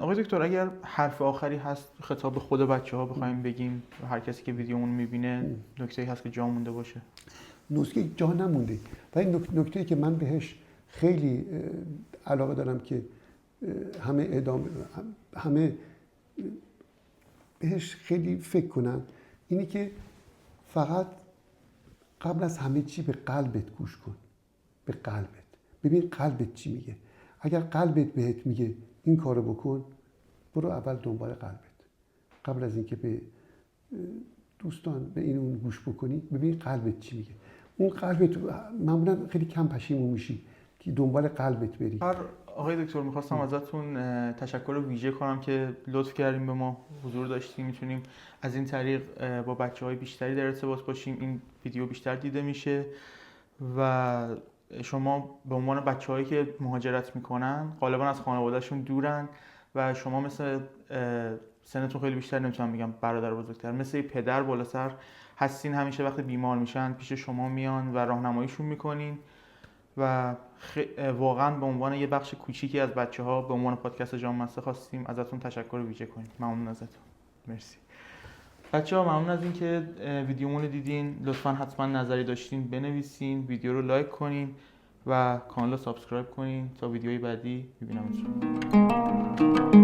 آقای دکتر، اگر حرف آخری هست خطاب به خود بچه‌ها بخوایم بگیم و هر کسی که ویدیومون می‌بینه، نکته‌ای هست که جا مونده باشه؟ نکته جا نمونده. ولی نکته‌ای که من بهش خیلی علاقه دارم که همه بهش خیلی فکر کنن، اینی که فقط قبل از همه چی به قلبت گوش کن. به قلبت. ببین قلبت چی میگه. اگر قلبت بهت میگه این کارو بکن، برو اول دنبال قلبت، قبل از اینکه به دوستان به این اون گوش بکنی، ببین قلبت چی میگه. اون قلبت معمولا خیلی کم پشیمون میشی که دنبال قلبت بری. آقای دکتر میخواستم ازتون تشکر ویژه کنم که لطف کردیم به ما، حضور داشتیم، میتونیم از این طریق با بچه‌های بیشتری در ارتباط باشیم، این ویدیو بیشتر دیده میشه و شما به عنوان بچه‌هایی که مهاجرت میکنن غالبا از خانواده‌شون دورن و شما مثل سنتون خیلی بیشتر، نمیتونم بگم برادر بزرگتر، مثل پدر بالا سر هستین، همیشه وقتی بیمار میشن پیش شما میان و راهنماییشون میکنین و واقعا به عنوان یه بخش کوچیکی از بچه‌ها به عنوان پادکست جان مسته خواستیم ازتون تشکر ویژه کنیم. ممنون ازتون. مرسی. بچه‌ها ممنون از اینکه ویدیومون رو دیدین. لطفاً حتما نظری داشتین بنویسین، ویدیو رو لایک کنین و کانال رو سابسکرایب کنین تا ویدیوهای بعدی ببینمتون.